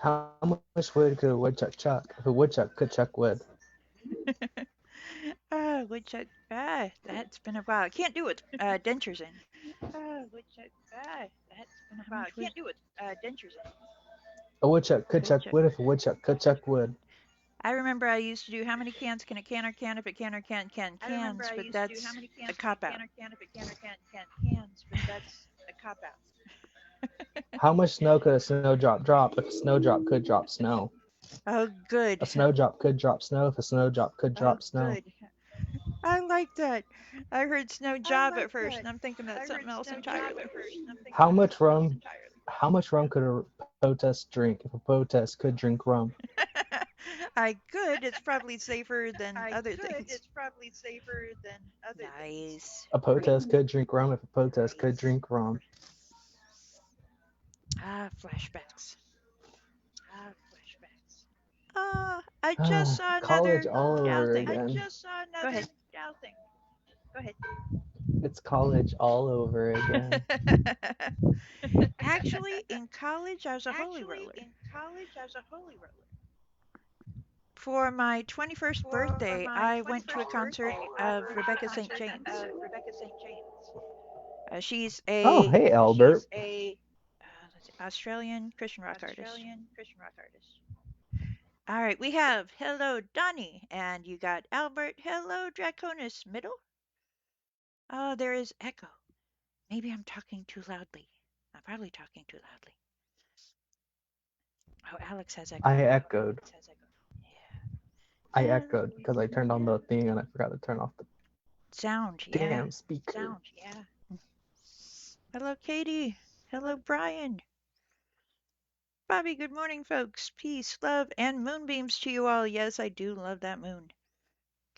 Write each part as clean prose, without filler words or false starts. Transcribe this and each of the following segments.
How much wood could a woodchuck chuck if a woodchuck could chuck wood? Woodchuck. That's been a while. I can't do it. Dentures in. Woodchuck. That's been a while. I can't do it. Dentures in. A woodchuck could chuck Woodchuck. wood if a woodchuck could chuck wood. I remember I used to do how many cans can a canner can if a canner can't can cans, but that's a cop out. How much snow could a snowdrop drop if a snowdrop could drop snow? Oh, good. A snowdrop could drop snow if a snowdrop could Oh, drop snow. good. I like that. I heard snow job at first, and I'm thinking that's something else entirely. How much rum? How much rum could a POETESS drink if a POETESS could drink rum? I could. It's probably safer than other things. Nice. A POETESS could drink rum if a POETESS could drink rum. Flashbacks. I just saw College another all gal over thing. again. Go ahead. It's college all over again. Actually, in college, I was a holy roller. For my 21st birthday, I went to a concert of Rebecca St. James. She's Oh, a hey, Albert. Australian Christian rock artist. All right, we have hello Donnie, and you got Albert. Hello Draconis Middle. Oh, there is echo. Maybe I'm talking too loudly. I'm probably talking too loudly. Oh, Alex has echo. I echoed. I Yeah. echoed because I turned on the thing and I forgot to turn off the Sound, yeah. damn speaker. Hello, Katie. Hello, Brian. Bobby, good morning, folks. Peace, love, and moonbeams to you all. Yes, I do love that moon.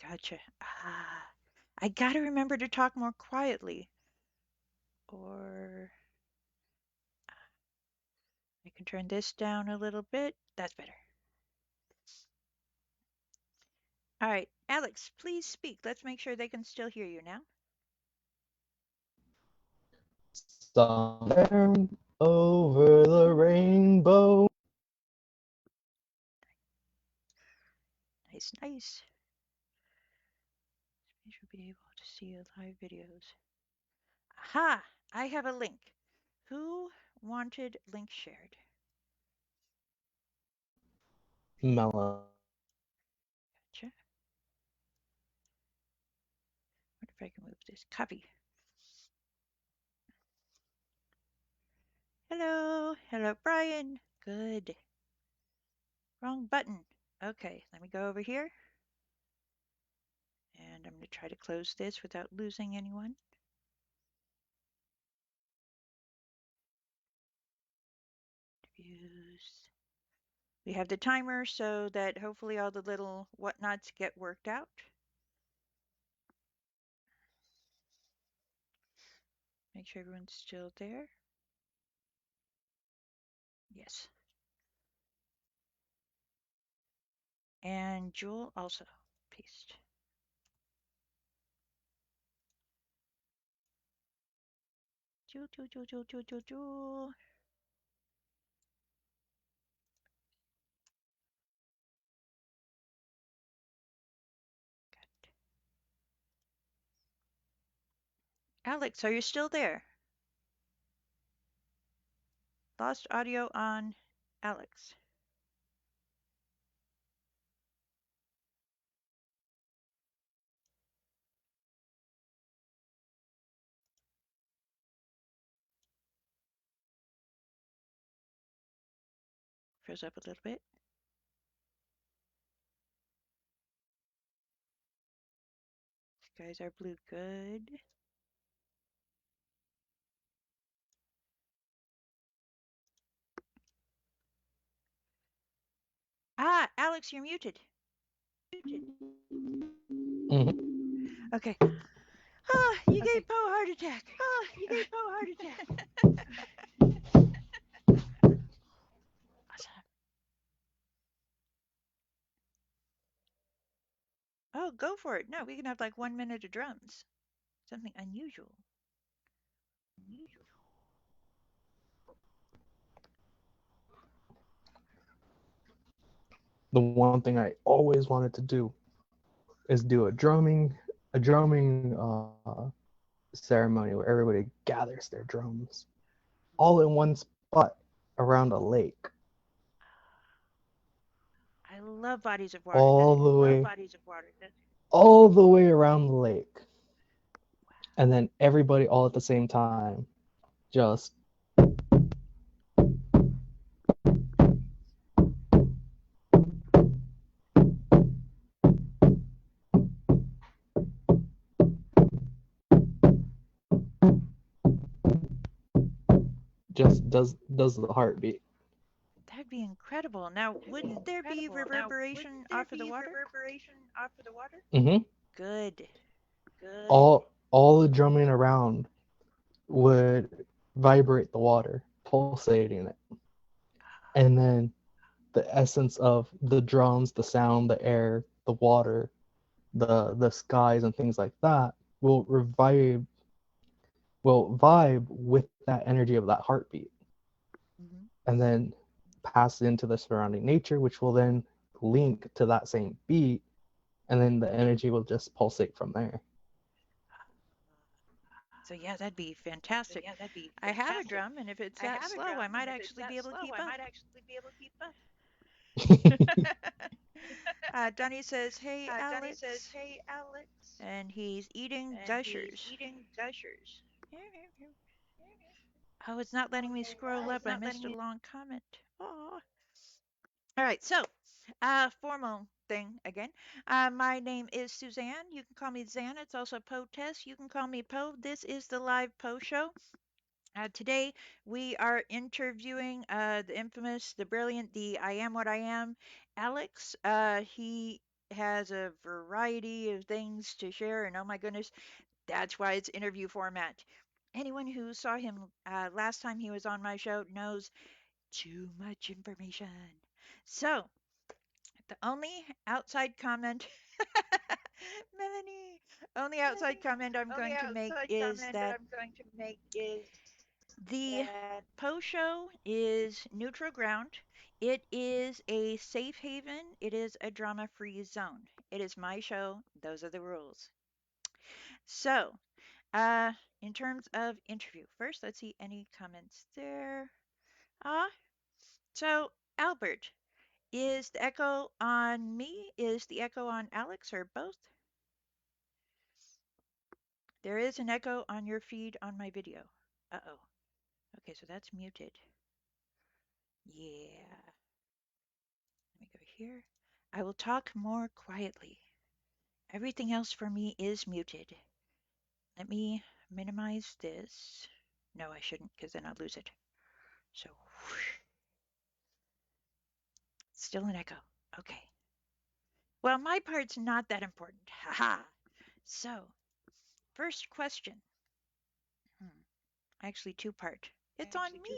Gotcha. I gotta remember to talk more quietly. Or I can turn this down a little bit. That's better. All right, Alex, please speak. Let's make sure they can still hear you now. Somewhere over the rainbow. Nice, nice. You should be able to see live videos. Aha! I have a link. Who wanted link shared? Melon. Gotcha. Wonder if I can move this. Copy. Hello. Hello, Brian. Good. Wrong button. Okay, let me go over here. And I'm going to try to close this without losing anyone. Views. We have the timer so that hopefully all the little whatnots get worked out. Make sure everyone's still there. Yes. And Jewel also. Paste. Jewel, Jewel, Jewel, Jewel, Jewel, Jewel, Jewel. Good. Alex, are you still there? Lost audio on Alex. Froze up a little bit. Skies are blue. Good. Alex, you're muted. Mm-hmm. Okay. You gave Poe a heart attack. Awesome. Oh, go for it. No, we can have like 1 minute of drums. Something unusual. the one thing I always wanted to do is do a drumming ceremony where everybody gathers their drums all in one spot around a lake, I love bodies of water. all That's the way all the way around the lake, and then everybody all at the same time, just just does the heartbeat. that'd be incredible. Now, wouldn't there be reverberation off of the water? Hmm. Good. All the drumming around would vibrate the water, pulsating it, and then the essence of the drums, the sound, the air, the water, the skies and things like that will vibe with that energy of that heartbeat, Hmm. and then pass into the surrounding nature, which will then link to that same beat, and then the energy will just pulsate from there. So yeah, that'd be fantastic. I have a drum, and if it's that slow, I might actually be able to keep up. Donnie says, "Hey, Alex," and he's eating gushers. Oh, it's not letting me scroll up. I missed a long comment. Oh. All right, so formal thing again. My name is Suzanne. You can call me Zan. It's also POETESS. You can call me Poe. This is the live Poe show. Today we are interviewing the infamous, the brilliant, the I am what I am, Alex. He has a variety of things to share, and oh my goodness, that's why it's interview format. Anyone who saw him last time he was on my show knows too much information. So, the only outside comment, Melanie, only outside comment I'm going to make is that the Poe Show is neutral ground. It is a safe haven. It is a drama free zone. It is my show. Those are the rules. So, uh, in terms of interview, first, let's see any comments there. Ah, so Albert, is the echo on me? Is the echo on Alex or both? There is an echo on your feed on my video. Uh-oh. Okay, so that's muted. Yeah. Let me go here. I will talk more quietly. Everything else for me is muted. Let me minimize this. No, I shouldn't, because then I'll lose it. So, whoosh. Still an echo. Okay. Well, my part's not that important. Haha. So, first question. Hmm. Actually, two-part. It's on me.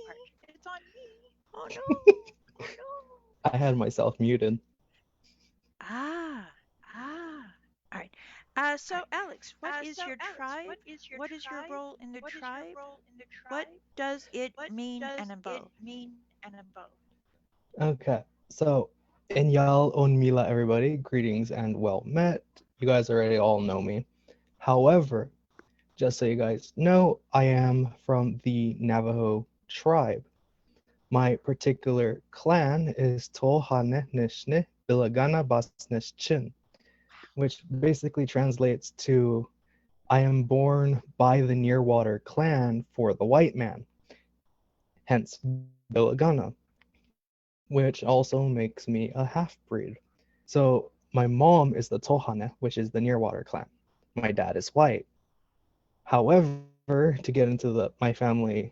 Oh no. I had myself muted. Ah. All right. So Alex, what is your tribe? What is your role in the tribe? What does it mean and involve? Okay, so Enyal Onmila, everybody, greetings and well met. You guys already all know me. However, just so you guys know, I am from the Navajo tribe. My particular clan is Tohane Nishne Bilagana Basnesh Chin, which basically translates to I am born by the Nearwater clan for the white man, hence Bilagana, which also makes me a half breed. So my mom is the Tohane, which is the Nearwater clan. My dad is white. However, to get into my family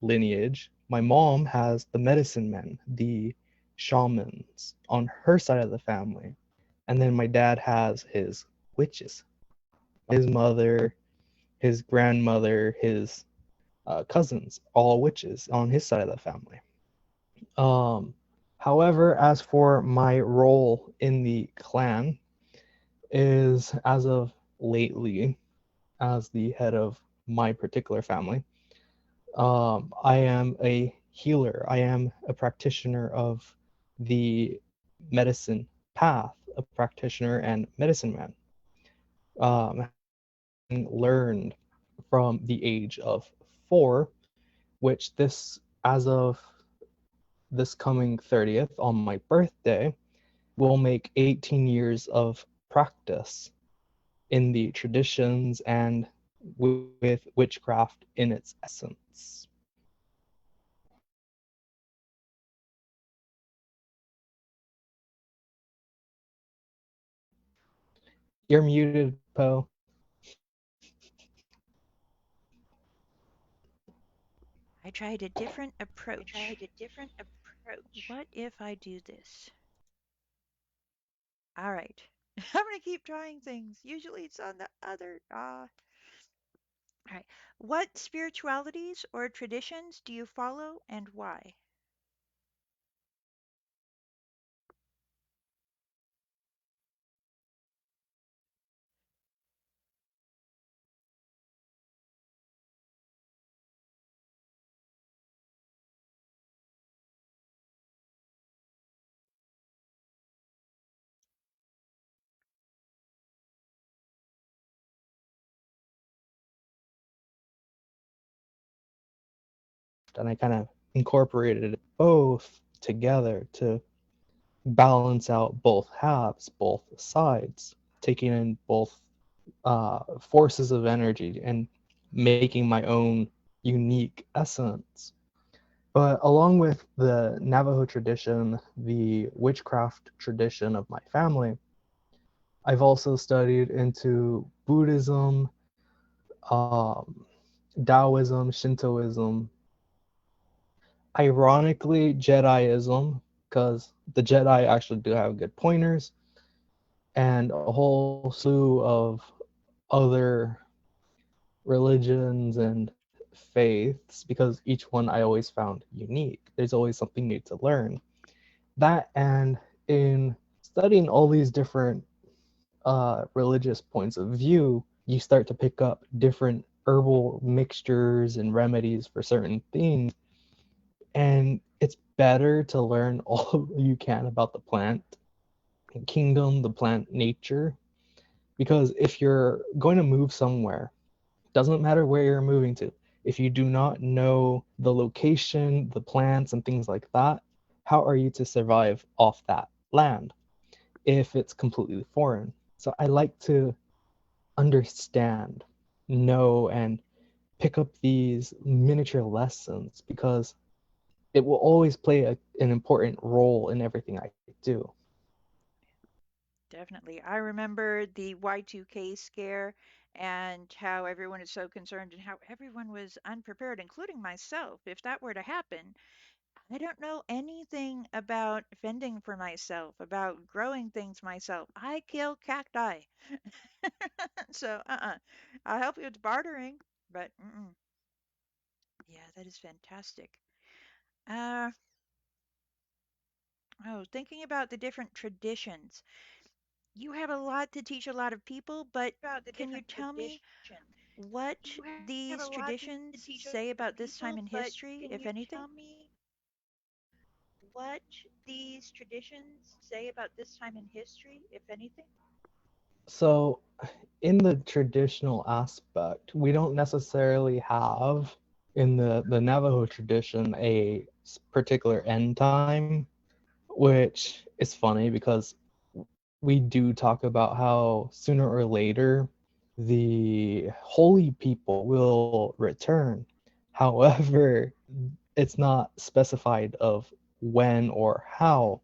lineage, my mom has the medicine men, the shamans on her side of the family. And then my dad has his witches. His mother, his grandmother, his cousins, all witches on his side of the family. Um, However, as for my role in the clan, is as of lately, as the head of my particular family, I am a healer. I am a practitioner of the medicine path, a practitioner and medicine man, having learned from the age of 4, which this, as of this coming 30th on my birthday, will make 18 years of practice in the traditions and with witchcraft in its essence. You're muted, Poe. I tried a different approach. What if I do this? All right. I'm going to keep trying things. Usually it's on the other. All right. What spiritualities or traditions do you follow and why? And I kind of incorporated both together to balance out both halves, both sides, taking in both forces of energy and making my own unique essence. But along with the Navajo tradition, the witchcraft tradition of my family, I've also studied into Buddhism, um, Taoism, Shintoism, ironically, Jediism, because the Jedi actually do have good pointers, and a whole slew of other religions and faiths, because each one I always found unique. There's always something new to learn. That, and in studying all these different religious points of view, you start to pick up different herbal mixtures and remedies for certain things. And it's better to learn all you can about the plant kingdom, the plant nature, because if you're going to move somewhere, doesn't matter where you're moving to, if you do not know the location, the plants, and things like that, how are you to survive off that land if it's completely foreign? So I like to understand, know, and pick up these miniature lessons because it will always play an important role in everything I do. Definitely. I remember the Y2K scare and how everyone is so concerned and how everyone was unprepared, including myself. If that were to happen, I don't know anything about fending for myself, about growing things myself. I kill cacti. So, I'll help you with bartering, but yeah, that is fantastic. Uh, oh, thinking about the different traditions. You have a lot to teach a lot of people, but can you tell me what these traditions say about this time in history, if anything? So, in the traditional aspect, we don't necessarily have in the Navajo tradition a particular end time, which is funny because we do talk about how sooner or later the holy people will return. However, it's not specified of when or how,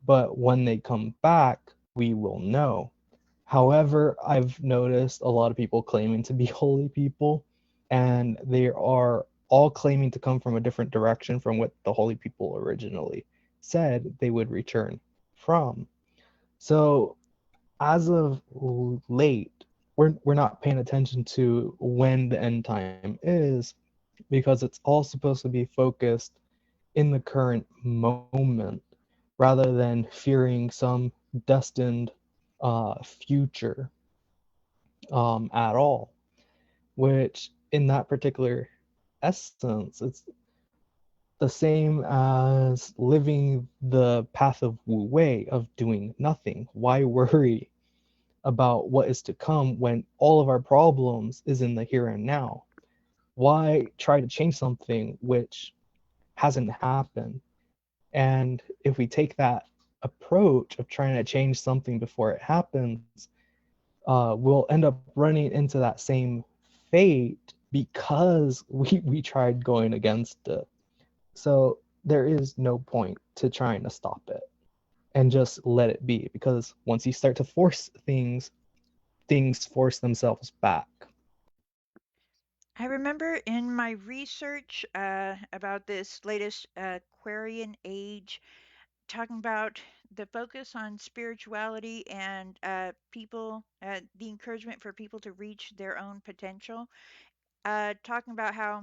but when they come back, we will know. However, I've noticed a lot of people claiming to be holy people, and they are all claiming to come from a different direction from what the holy people originally said they would return from. So, as of late, we're not paying attention to when the end time is because it's all supposed to be focused in the current moment rather than fearing some destined future at all, which in that particular essence, it's the same as living the path of Wu Wei, of doing nothing. Why worry about what is to come when all of our problems is in the here and now? Why try to change something which hasn't happened? And if we take that approach of trying to change something before it happens, we'll end up running into that same fate because we tried going against it. So there is no point to trying to stop it and just let it be, because once you start to force things, things force themselves back. I remember in my research about this latest Aquarian age, talking about the focus on spirituality and people, the encouragement for people to reach their own potential. Talking about how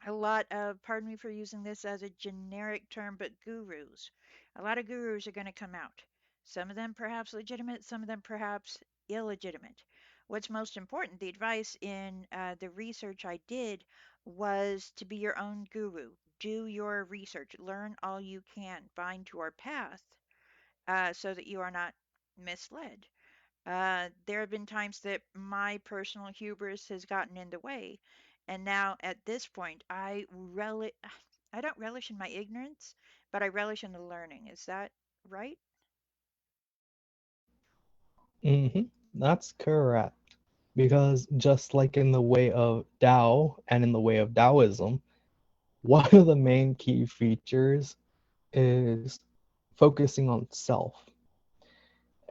a lot of, pardon me for using this as a generic term, but gurus. A lot of gurus are going to come out. Some of them perhaps legitimate, some of them perhaps illegitimate. What's most important, the advice in the research I did was to be your own guru. Do your research, learn all you can, find your path so that you are not misled. There have been times that my personal hubris has gotten in the way, and now at this point, I don't relish in my ignorance, but I relish in the learning. Is that right? Mm-hmm. That's correct. Because just like in the way of Tao and in the way of Taoism, one of the main key features is focusing on self.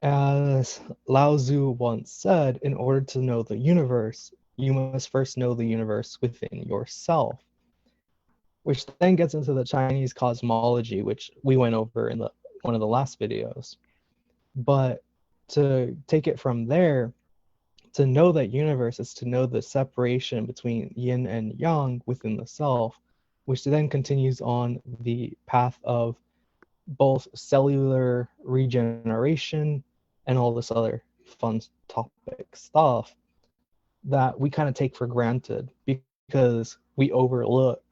As Lao Tzu once said, in order to know the universe, you must first know the universe within yourself, which then gets into the Chinese cosmology, which we went over in the one of the last videos. But to take it from there, to know that universe is to know the separation between yin and yang within the self, which then continues on the path of both cellular regeneration and all this other fun topic stuff that we kind of take for granted because we overlook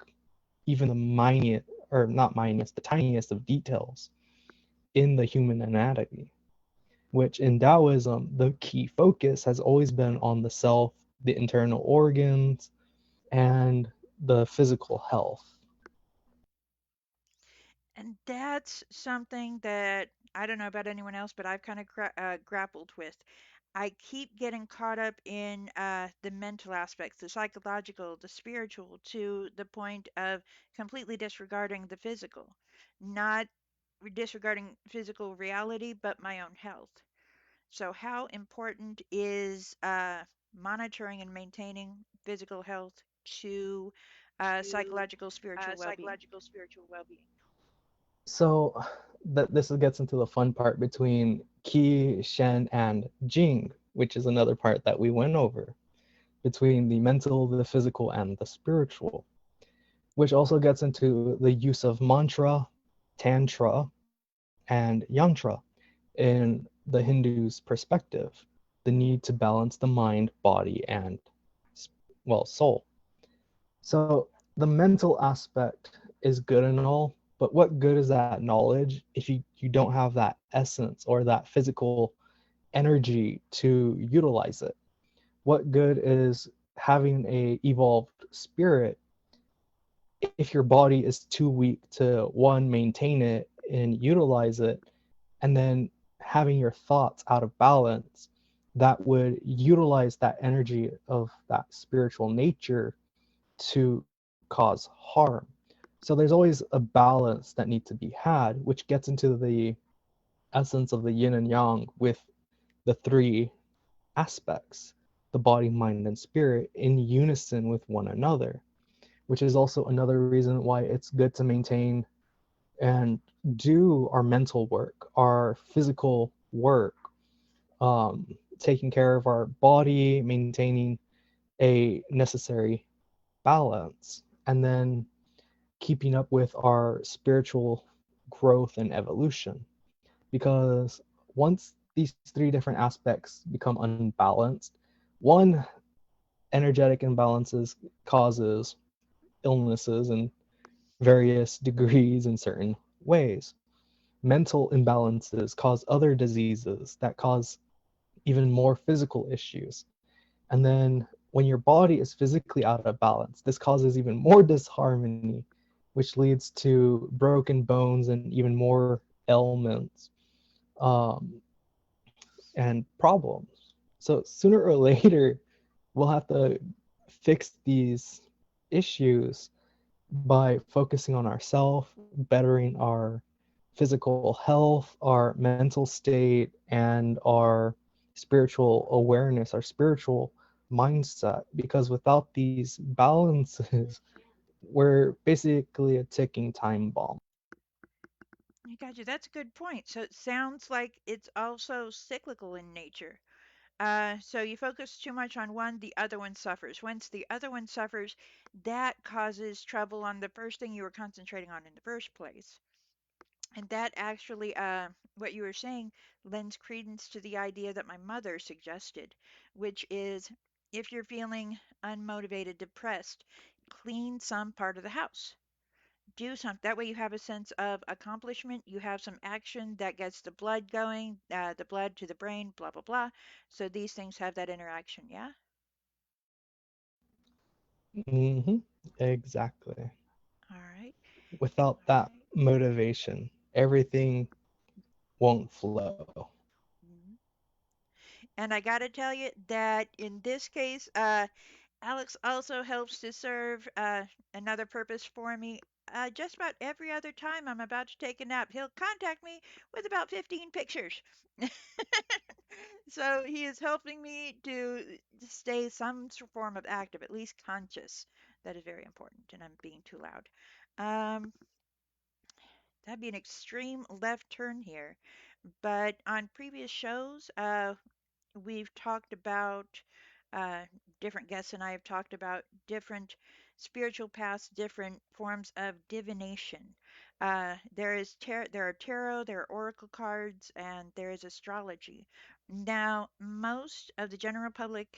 even the minute, or not minute, the tiniest of details in the human anatomy, which in Taoism, the key focus has always been on the self, the internal organs, and the physical health. And that's something that I don't know about anyone else, but I've kind of grappled with. I keep getting caught up in the mental aspects, the psychological, the spiritual, to the point of completely disregarding the physical, not disregarding physical reality, but my own health. So, how important is monitoring and maintaining physical health to psychological, spiritual well being? So that this gets into the fun part between Qi, Shen, and Jing, which is another part that we went over between the mental, the physical, and the spiritual, which also gets into the use of mantra, tantra, and yantra in the Hindu's perspective, the need to balance the mind, body, and well, soul. So the mental aspect is good and all, but what good is that knowledge if you don't have that essence or that physical energy to utilize it? What good is having a evolved spirit if your body is too weak to one maintain it and utilize it, and then having your thoughts out of balance that would utilize that energy of that spiritual nature to cause harm? So there's always a balance that needs to be had, which gets into the essence of the yin and yang with the three aspects, the body, mind, and spirit, in unison with one another, which is also another reason why it's good to maintain and do our mental work, our physical work, taking care of our body, maintaining a necessary balance, and then keeping up with our spiritual growth and evolution. Because once these three different aspects become unbalanced, one, energetic imbalances causes illnesses and various degrees in certain ways. Mental imbalances cause other diseases that cause even more physical issues. And then when your body is physically out of balance, this causes even more disharmony, which leads to broken bones and even more ailments um, and problems. So sooner or later, we'll have to fix these issues by focusing on ourselves, bettering our physical health, our mental state, and our spiritual awareness, our spiritual mindset. Because without these balances, we're basically a ticking time bomb. I got you. That's a good point. So it sounds like it's also cyclical in nature. So you focus too much on one, the other one suffers. Once the other one suffers, that causes trouble on the first thing you were concentrating on in the first place. And that actually, what you were saying, lends credence to the idea that my mother suggested, which is if you're feeling unmotivated, depressed, clean some part of the house. Do something. That way you have a sense of accomplishment. You have some action that gets the blood going, the blood to the brain, blah, blah, blah. So these things have that interaction. Yeah? Mm-hmm. Exactly. All right. Without that motivation, everything won't flow. Mhm. And I got to tell you that in this case, Alex also helps to serve another purpose for me. Just about every other time I'm about to take a nap, he'll contact me with about 15 pictures. So he is helping me to stay some form of active, at least conscious. That is very important, and I'm being too loud. Um, that'd be an extreme left turn here. But on previous shows, we've talked about uh, different guests and I have talked about different spiritual paths, different forms of divination. There are tarot, there are oracle cards, and there is astrology. Now, most of the general public,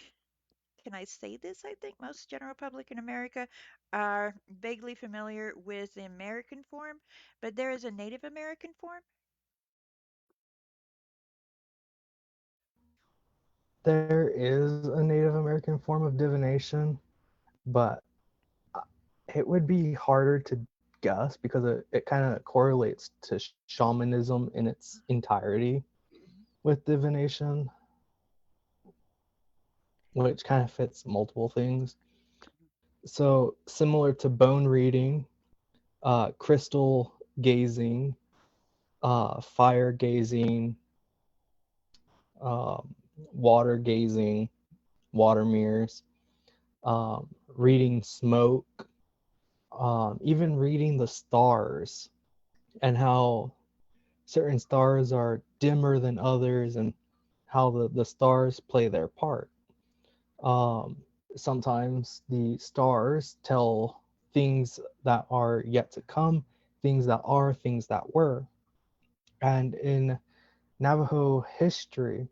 can I say this? I think most general public in America are vaguely familiar with the American form, but there is a Native American form. There is a Native American form of divination, but it would be harder to guess because it kind of correlates to shamanism in its entirety with divination, which kind of fits multiple things. So, similar to bone reading, crystal gazing, fire gazing, water gazing, water mirrors, reading smoke, even reading the stars and how certain stars are dimmer than others and how the stars play their part. Um, Sometimes the stars tell things that are yet to come, things that are, things that were. And in Navajo history,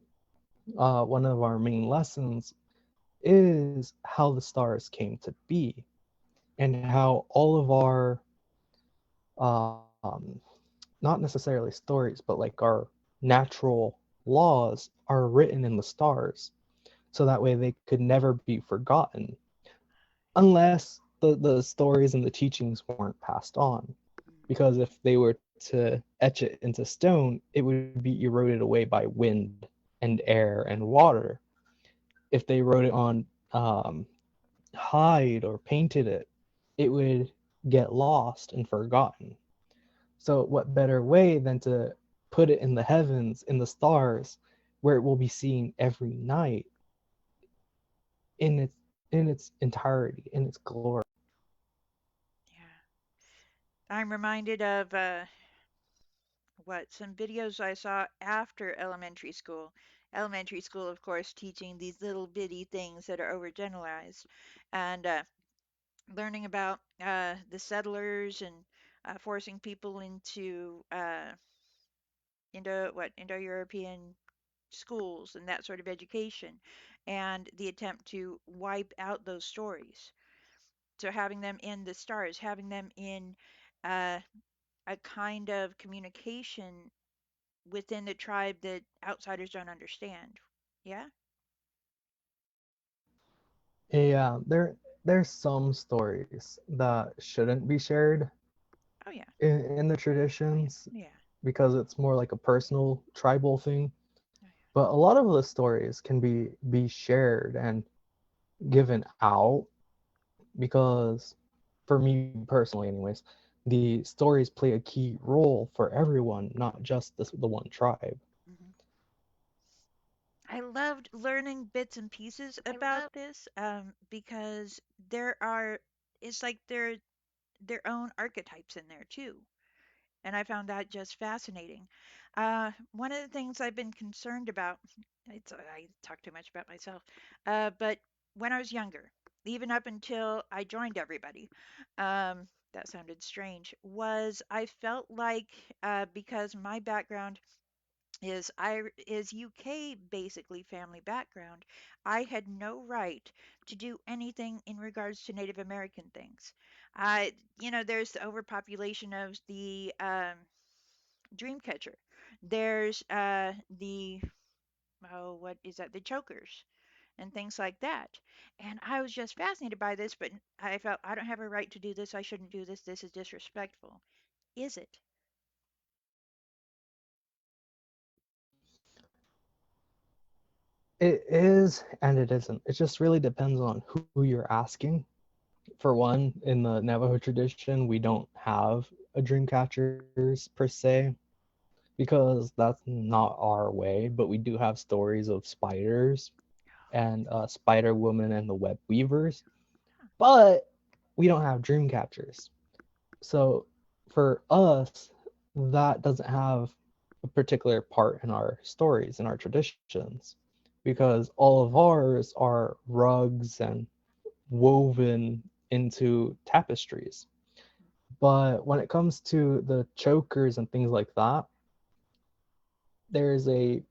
one of our main lessons is how the stars came to be and how all of our um, not necessarily stories, but like our natural laws are written in the stars. So that way they could never be forgotten unless the stories and the teachings weren't passed on. Because if they were to etch it into stone, it would be eroded away by wind and air and water. If they wrote it on hide or painted it, it would get lost and forgotten. So, what better way than to put it in the heavens, in the stars, where it will be seen every night in its entirety, in its glory. Yeah. I'm reminded of some videos I saw after elementary school. Elementary school, of course, teaching these little bitty things that are overgeneralized, and learning about the settlers and forcing people into what Indo-European schools and that sort of education, and the attempt to wipe out those stories. So having them in the stars, having them in uh, a kind of communication within the tribe that outsiders don't understand. Yeah? Yeah, there's some stories that shouldn't be shared Oh, yeah. in the traditions Yeah. because it's more like a personal tribal thing. Oh, yeah. But a lot of the stories can be shared and given out because for me personally anyways, the stories play a key role for everyone, not just the one tribe. Hmm. I loved learning bits and pieces about this because there are, it's like there are their own archetypes in there too. And I found that just fascinating. One of the things I've been concerned about, I talk too much about myself, but when I was younger, even up until I joined everybody, that sounded strange, was I felt like because my background is UK basically family background, I had no right to do anything in regards to Native American things. I, there's the overpopulation of the Dreamcatcher. There's the oh, what is that? The chokers and things like that. And I was just fascinated by this, but I felt I don't have a right to do this. I shouldn't do this. This is disrespectful. Is it? It is and it isn't. It just really depends on who you're asking. For one, in the Navajo tradition, we don't have a dream catchers per se because that's not our way, but we do have stories of spiders and Spider Woman and the Web Weavers, but we don't have dream catchers. So for us, that doesn't have a particular part in our stories and our traditions because all of ours are rugs and woven into tapestries. But when it comes to the chokers and things like that, there's a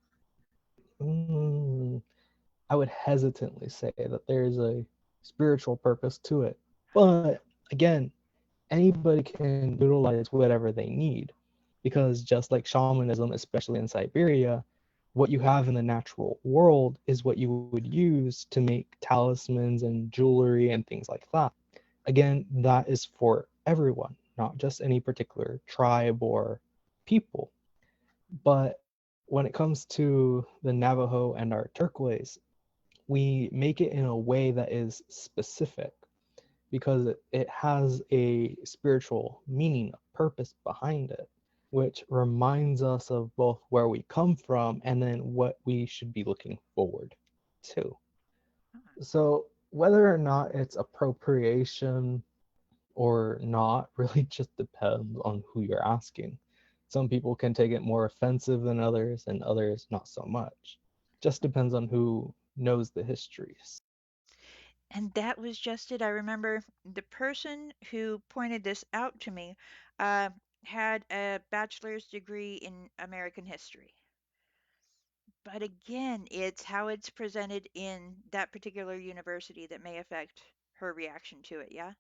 I would hesitantly say that there's a spiritual purpose to it. But again, anybody can utilize whatever they need because just like shamanism, especially in Siberia, what you have in the natural world is what you would use to make talismans and jewelry and things like that. Again, that is for everyone, not just any particular tribe or people. But when it comes to the Navajo and our turquoise, we make it in a way that is specific because it has a spiritual meaning, a purpose behind it, which reminds us of both where we come from and then what we should be looking forward to. Huh. So, whether or not it's appropriation or not really just depends on who you're asking. Some people can take it more offensive than others, and others not so much. Just depends on who knows the histories. And that was just it. I remember the person who pointed this out to me had a bachelor's degree in American history. But again, it's how it's presented in that particular university that may affect her reaction to it, yeah?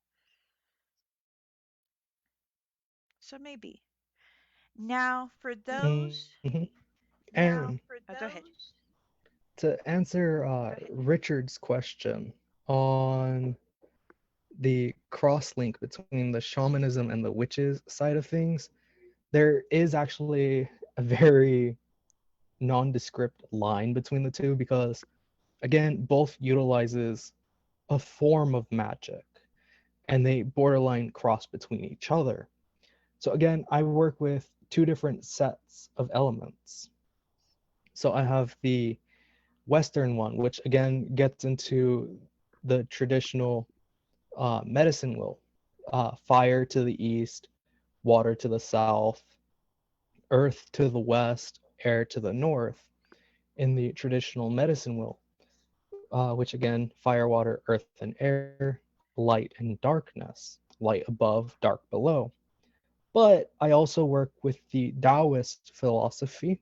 So maybe. Now, for those. Mm-hmm. And Oh, go ahead. to answer Richard's question on the cross link between the shamanism and the witches side of things, there is actually a very nondescript line between the two because again both utilizes a form of magic and they borderline cross between each other. So again, I work with two different sets of elements. So I have the Western one, which again gets into the traditional medicine wheel, fire to the east, water to the south, earth to the west, air to the north in the traditional medicine wheel, which again, fire, water, earth, and air, light and darkness, light above, dark below. But I also work with the Taoist philosophy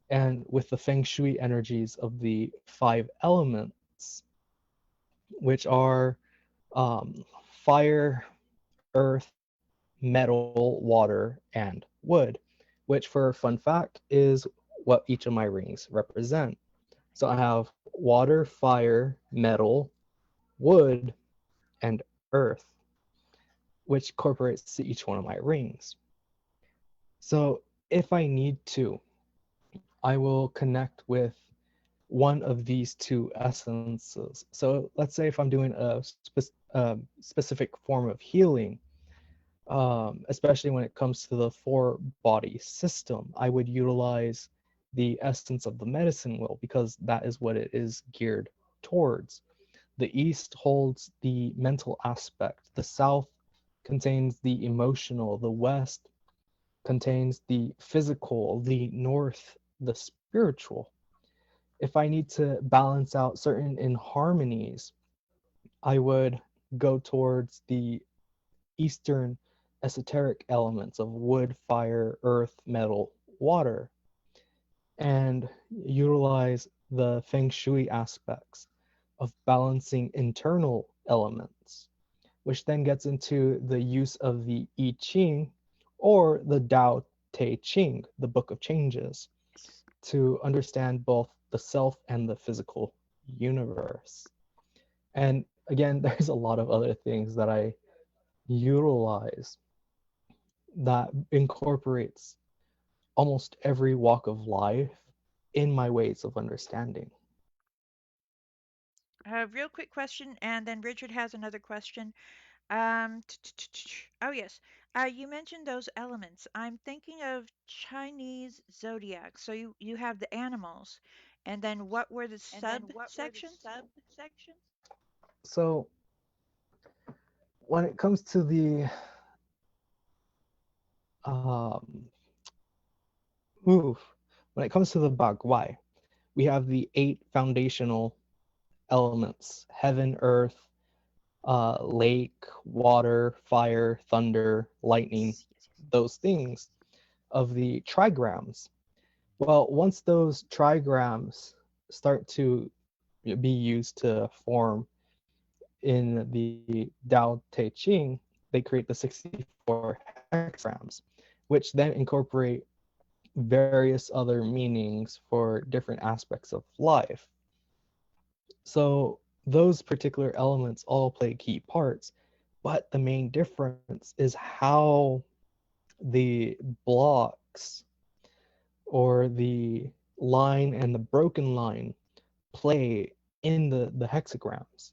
and with the feng shui energies of the five elements, which are fire, earth, metal, water, and wood, which for a fun fact is what each of my rings represent. So I have water, fire, metal, wood, and earth, which incorporates to each one of my rings. So if I need to, I will connect with one of these two essences. So let's say if I'm doing a specific form of healing, especially when it comes to the four body system, I would utilize the essence of the medicine wheel because that is what it is geared towards. The East holds the mental aspect, the South contains the emotional, the West contains the physical, the North, the spiritual. If I need to balance out certain inharmonies, I would go towards the Eastern esoteric elements of wood, fire, earth, metal, water, and utilize the feng shui aspects of balancing internal elements, which then gets into the use of the I Ching or the Tao Te Ching, the Book of Changes, to understand both the self and the physical universe. And again, there's a lot of other things that I utilize that incorporates almost every walk of life in my ways of understanding. Real quick question, and then Richard has another question. Oh yes. You mentioned those elements. I'm thinking of Chinese zodiac. So you have the animals, and then what were the subsections? So when it comes to the um, when it comes to the Bagwai, we have the eight foundational elements: heaven, earth, lake, water, fire, thunder, lightning, Yes, yes, yes. those things of the trigrams. Well, once those trigrams start to be used to form in the Tao Te Ching, they create the 64 hexagrams, which then incorporate various other meanings for different aspects of life. So those particular elements all play key parts, but the main difference is how the blocks or the line and the broken line play in the hexagrams.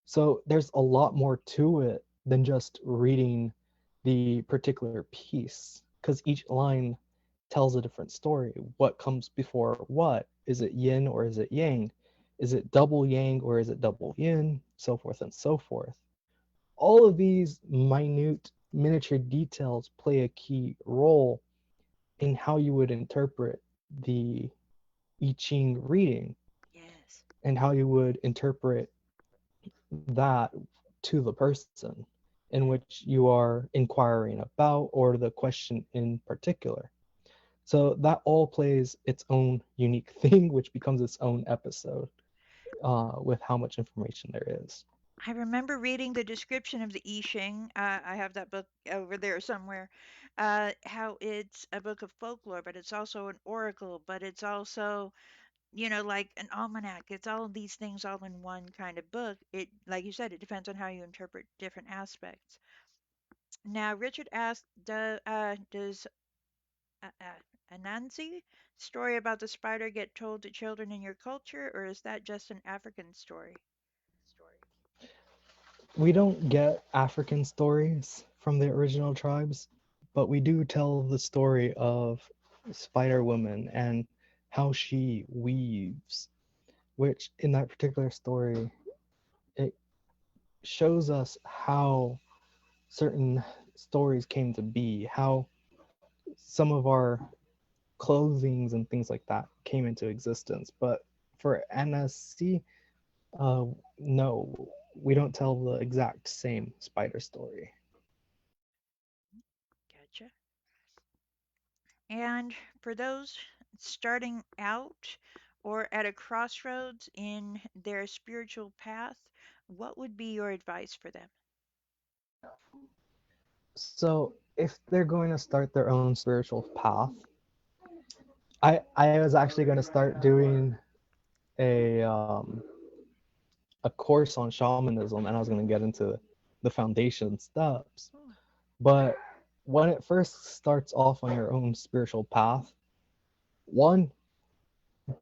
So there's a lot more to it than just reading the particular piece because each line tells a different story. What comes before what? Is it yin or is it yang? Is it double yang or is it double yin? So forth and so forth. All of these minute miniature details play a key role in how you would interpret the I Ching reading Yes. and how you would interpret that to the person in which you are inquiring about or the question in particular. So that all plays its own unique thing, which becomes its own episode with how much information there is. I remember reading the description of the I Ching. I have that book over there somewhere. How it's a book of folklore, but it's also an oracle, but it's also, like an almanac. It's all of these things all in one kind of book. It, like you said, it depends on how you interpret different aspects. Now, Richard asked, does Anansi story about the spider get told to children in your culture, or is that just an African story? We don't get African stories from the original tribes, but we do tell the story of Spider Woman and how she weaves, which in that particular story, it shows us how certain stories came to be, how some of our clothings and things like that came into existence. But for NSC, no, we don't tell the exact same spider story. Gotcha. And for those starting out or at a crossroads in their spiritual path, what would be your advice for them? So if they're going to start their own spiritual path, I was actually going to start doing a a course on shamanism, and I was going to get into the foundation steps. Hmm. But when it first starts off on your own spiritual path, one,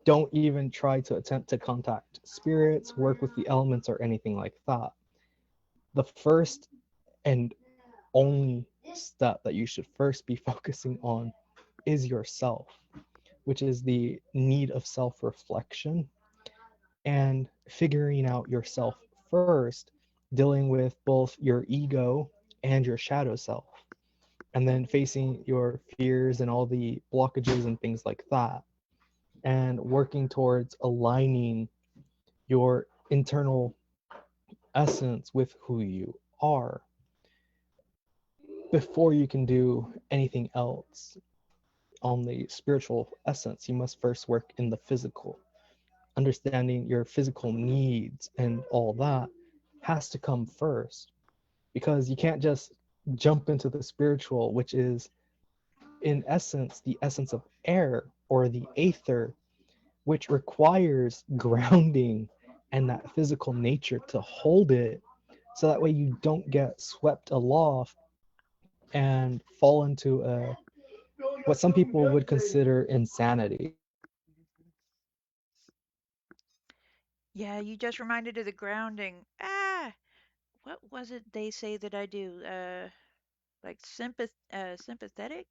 don't even try to attempt to contact spirits, work with the elements, or anything like that. The first and only step that you should first be focusing on is yourself, which is the need of self reflection and figuring out yourself first, dealing with both your ego and your shadow self, and then facing your fears and all the blockages and things like that, and working towards aligning your internal essence with who you are before you can do anything else on the spiritual essence. You must first work in the physical. Understanding your physical needs and all that has to come first, because you can't just jump into the spiritual, which is in essence the essence of air or the aether, which requires grounding and that physical nature to hold it, so that way you don't get swept aloft and fall into what some people would consider insanity. Yeah, you just reminded of the grounding. Ah, what was it they say that I do? Like sympathetic?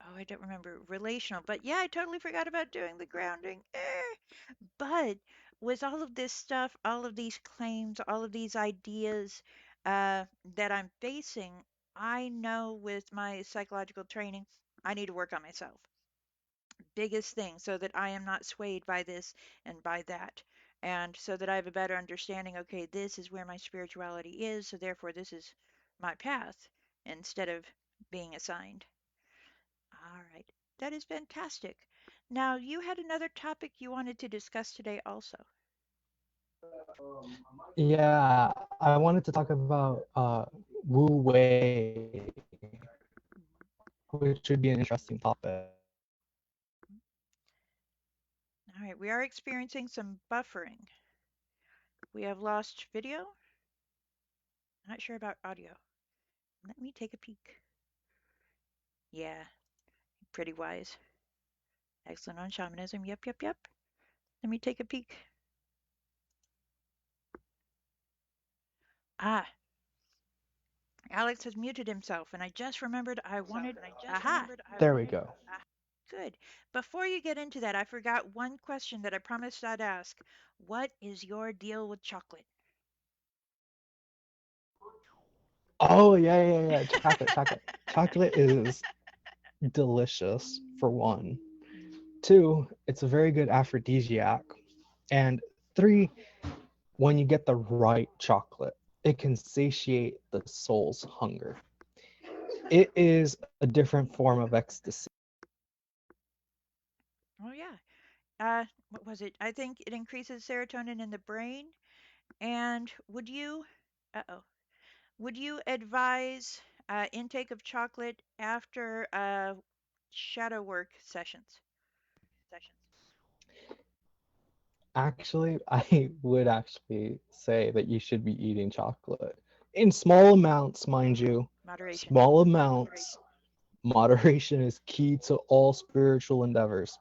Oh, I don't remember. Relational. But yeah, I totally forgot about doing the grounding. But with all of this stuff, all of these claims, all of these ideas that I'm facing, I know with my psychological training, I need to work on myself. Biggest thing, so that I am not swayed by this and by that. And so that I have a better understanding, okay, this is where my spirituality is, so therefore this is my path instead of being assigned. All right. That is fantastic. Now, you had another topic you wanted to discuss today also. Yeah, I wanted to talk about Wu Wei, which would be an interesting topic. All right, we are experiencing some buffering. We have lost video. Not sure about audio. Let me take a peek. Yeah, pretty wise. Excellent on shamanism. Yep, yep, yep. Let me take a peek. Ah, Alex has muted himself, and I just remembered I wanted. Aha, There we go. good. Before you get into that, I forgot one question that I promised I'd ask. What is your deal with chocolate? Oh yeah, chocolate, chocolate. Chocolate is delicious for one. Two, it's a very good aphrodisiac. And three, when you get the right chocolate, it can satiate the soul's hunger. It is a different form of ecstasy. Oh, yeah. What was it? I think it increases serotonin in the brain. And uh-oh, would you advise intake of chocolate after shadow work sessions? Actually, I would actually say that you should be eating chocolate in small amounts, mind you. Moderation. Small amounts. Moderation is key to all spiritual endeavors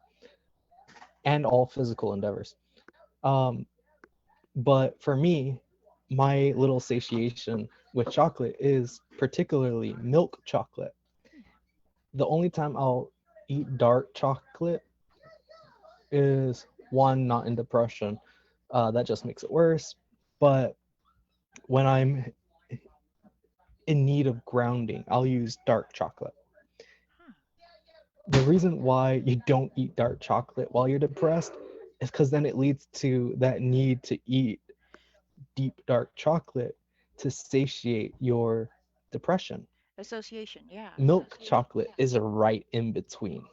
and all physical endeavors. Um, but for me, my little satiation with chocolate is particularly milk chocolate. Hmm. The only time I'll eat dark chocolate is one, not in depression. That just makes it worse. But when I'm in need of grounding, I'll use dark chocolate. Huh. The reason why you don't eat dark chocolate while you're depressed is because then it leads to that need to eat deep dark chocolate to satiate your depression. Association. Yeah. Milk chocolate is a right in Mm.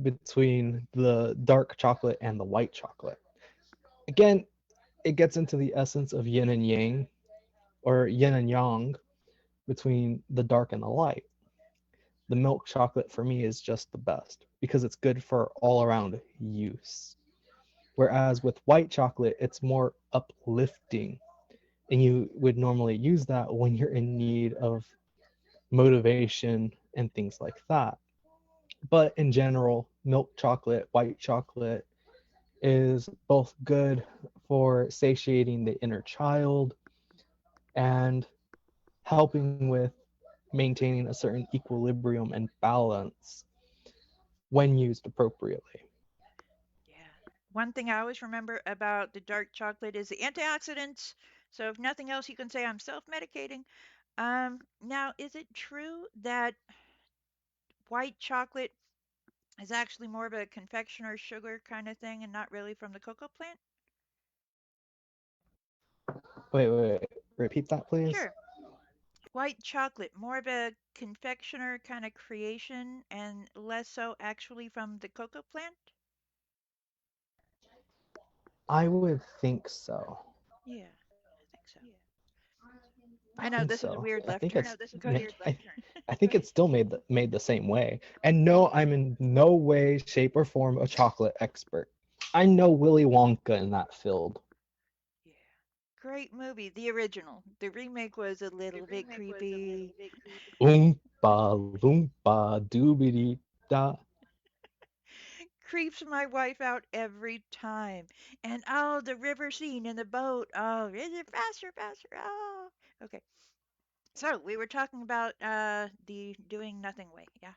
between the dark chocolate and the white chocolate. Again, it gets into the essence of yin and yang. or yin and yang between the dark and the light. The milk chocolate for me is just the best because it's good for all around use. Whereas with white chocolate, it's more uplifting. And you would normally use that when you're in need of motivation and things like that. But in general, milk chocolate, white chocolate is both good for satiating the inner child and helping with maintaining a certain equilibrium and balance when used appropriately. Yeah. One thing I always remember about the dark chocolate is the antioxidants. So if nothing else, you can say I'm self-medicating. Now, is it true that white chocolate is actually more of a confectioner sugar kind of thing and not really from the cocoa plant? Wait, repeat that, please. Sure. White chocolate, more of a confectioner kind of creation and less so actually from the cocoa plant? I would think so. Yeah, I think so. I I know think this is a so. weird I left think turn. it's Go ahead. I think it's still made the same way. And no, I'm in no way, shape, or form a chocolate expert. I know Willy Wonka in that field. Yeah. Great movie, the original. The remake was a little bit creepy. Oompa loompa doobity da. Creeps my wife out every time. And oh, the river scene in the boat. Oh, is it faster, faster? Oh. Okay. So we were talking about the doing nothing way. Yeah.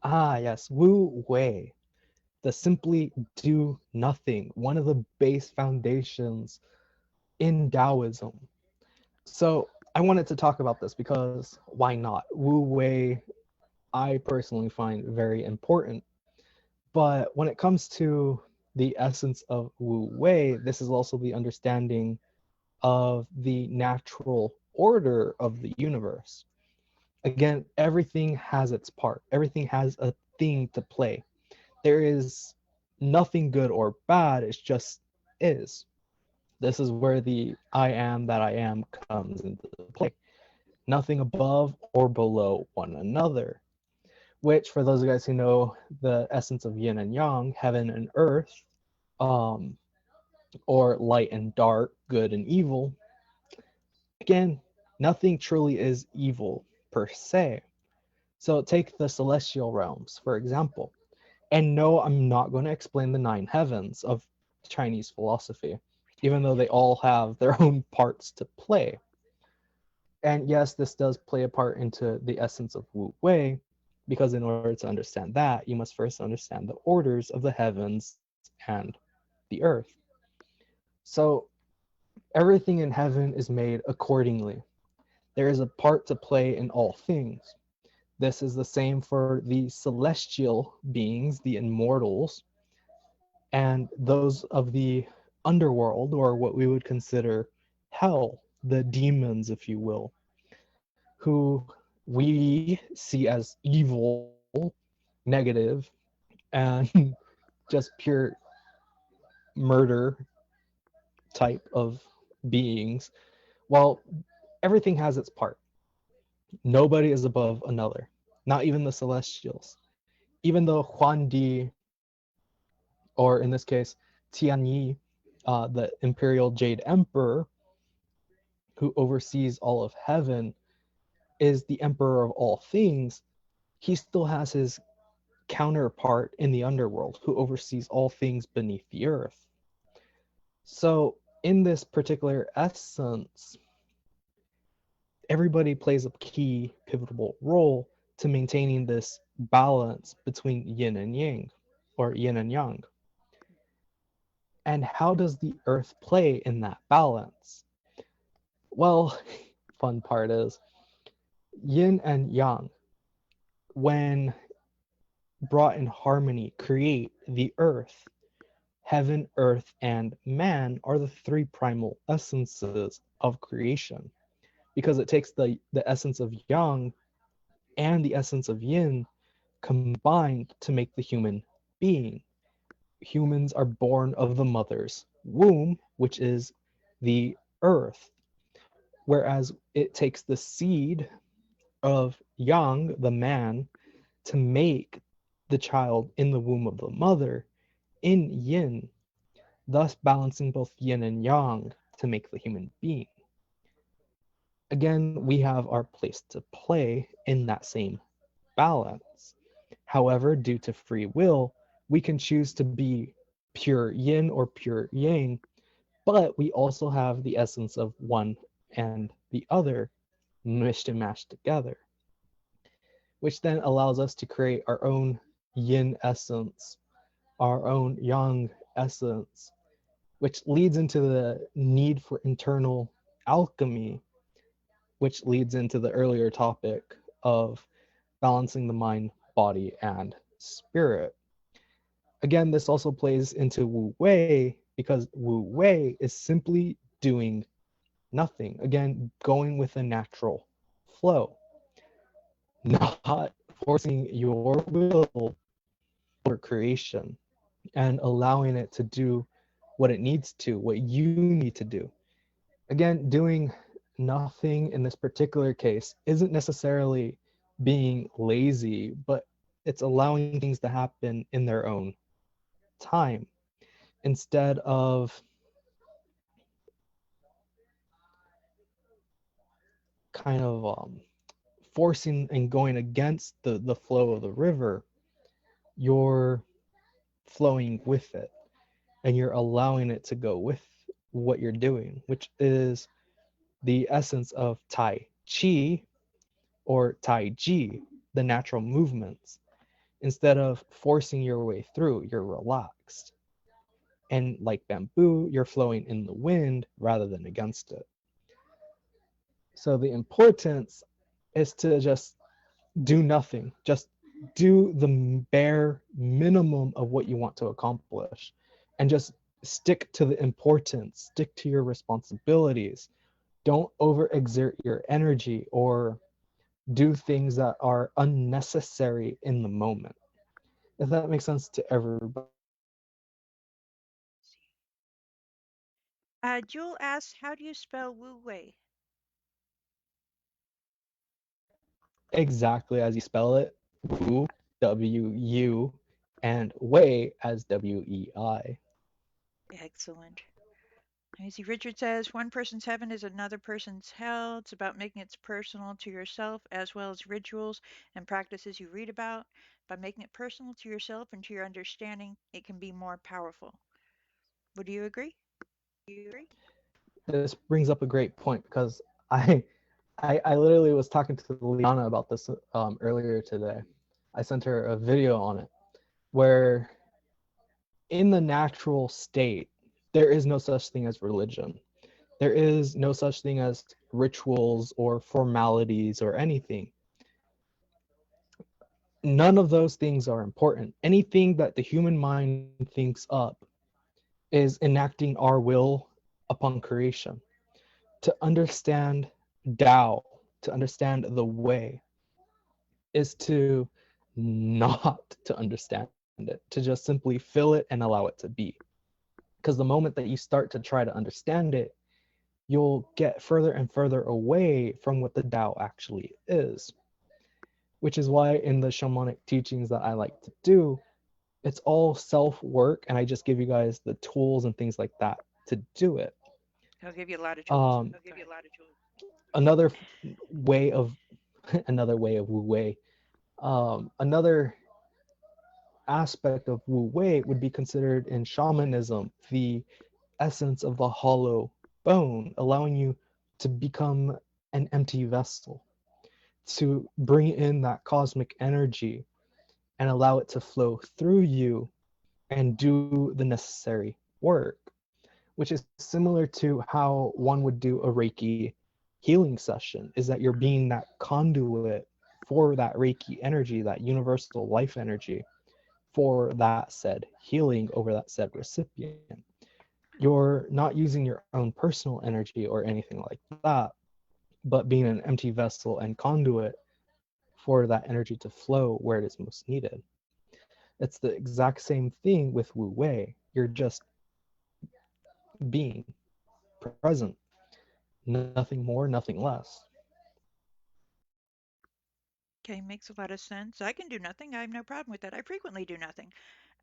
Ah, yes, Wu Wei, the simply do nothing, one of the base foundations in Taoism. So I wanted to talk about this because why not? Wu Wei, I personally find very important. But when it comes to the essence of Wu Wei, this is also the understanding of the natural order of the universe. Again, everything has its part, everything has a thing to play. There is nothing good or bad, it's just is. This is where the I am that I am comes into play. Nothing above or below one another, which, for those of you guys who know the essence of yin and yang, heaven and earth, um, or light and dark, good and evil, again, nothing truly is evil per se. So take the celestial realms, for example. And no, I'm not going to explain the nine heavens of Chinese philosophy, even though they all have their own parts to play. And yes, this does play a part into the essence of Wu Wei, because in order to understand that, you must first understand the orders of the heavens and the earth. So everything in heaven is made accordingly. There is a part to play in all things. This is the same for the celestial beings, the immortals, and those of the underworld, or what we would consider hell, the demons, if you will, who we see as evil, negative, and just pure murder type of beings. Well, everything has its part. Nobody is above another, not even the celestials. Even though Huan Di, or in this case, Tian Yi, the Imperial Jade Emperor, who oversees all of heaven, is the emperor of all things, he still has his counterpart in the underworld who oversees all things beneath the earth. So, in this particular essence, everybody plays a key pivotal role to maintaining this balance between yin and yang, or yin and yang. And how does the earth play in that balance? Well, fun part is yin and yang, when brought in harmony, create the earth. Heaven, earth, and man are the three primal essences of creation, because it takes the essence of yang and the essence of yin combined to make the human being. Humans are born of the mother's womb, which is the earth, whereas it takes the seed of yang, the man, to make the child in the womb of the mother in yin, thus balancing both yin and yang to make the human being. Again, we have our place to play in that same balance. However, due to free will, we can choose to be pure yin or pure yang, but we also have the essence of one and the other mished and mashed together, which then allows us to create our own yin essence, our own yang essence, which leads into the need for internal alchemy, which leads into the earlier topic of balancing the mind, body, and spirit. Again, this also plays into Wu Wei because Wu Wei is simply doing nothing. Again, going with a natural flow, not forcing your will over creation and allowing it to do what it needs to, what you need to do. Again, doing nothing in this particular case isn't necessarily being lazy, but it's allowing things to happen in their own time instead of kind of forcing and going against the flow of the river. You're flowing with it and you're allowing it to go with what you're doing, which is the essence of Tai Chi or Tai Chi, the natural movements. Instead of forcing your way through, you're relaxed. And like bamboo, you're flowing in the wind rather than against it. So the importance is to just do nothing. Just do the bare minimum of what you want to accomplish and just stick to the importance, stick to your responsibilities. Don't overexert your energy or do things that are unnecessary in the moment. If that makes sense to everybody. Jewel asks, how do you spell Wu Wei? Exactly as you spell it. Wu, W-U, and Wei as W-E-I. Excellent. Let me see. Richard says, one person's heaven is another person's hell. It's about making it personal to yourself as well as rituals and practices you read about. By making it personal to yourself and to your understanding, it can be more powerful. Would you agree? This brings up a great point because I I literally was talking to Liana about this earlier today. I sent her a video on it where in the natural state there is no such thing as religion. There is no such thing as rituals or formalities or anything. None of those things are important. Anything that the human mind thinks up is enacting our will upon creation. To understand Tao, to understand the way, is to not to understand it, to just simply fill it and allow it to be. Because the moment that you start to try to understand it, you'll get further and further away from what the Tao actually is. Which is why in the shamanic teachings that I like to do, it's all self work, and I just give you guys the tools and things like that to do it. I'll give you a lot of tools. Um, Go ahead. another way of another way of Wu Wei. Another aspect of Wu Wei would be considered in shamanism the essence of the hollow bone, allowing you to become an empty vessel, to bring in that cosmic energy and allow it to flow through you and do the necessary work, which is similar to how one would do a Reiki healing session, is that you're being that conduit for that Reiki energy, that universal life energy for that said healing over that said recipient. You're not using your own personal energy or anything like that, but being an empty vessel and conduit for that energy to flow where it is most needed. It's the exact same thing with Wu Wei. You're just being present. nothing more, nothing less. Okay, makes a lot of sense. I can do nothing. I have no problem with that. I frequently do nothing.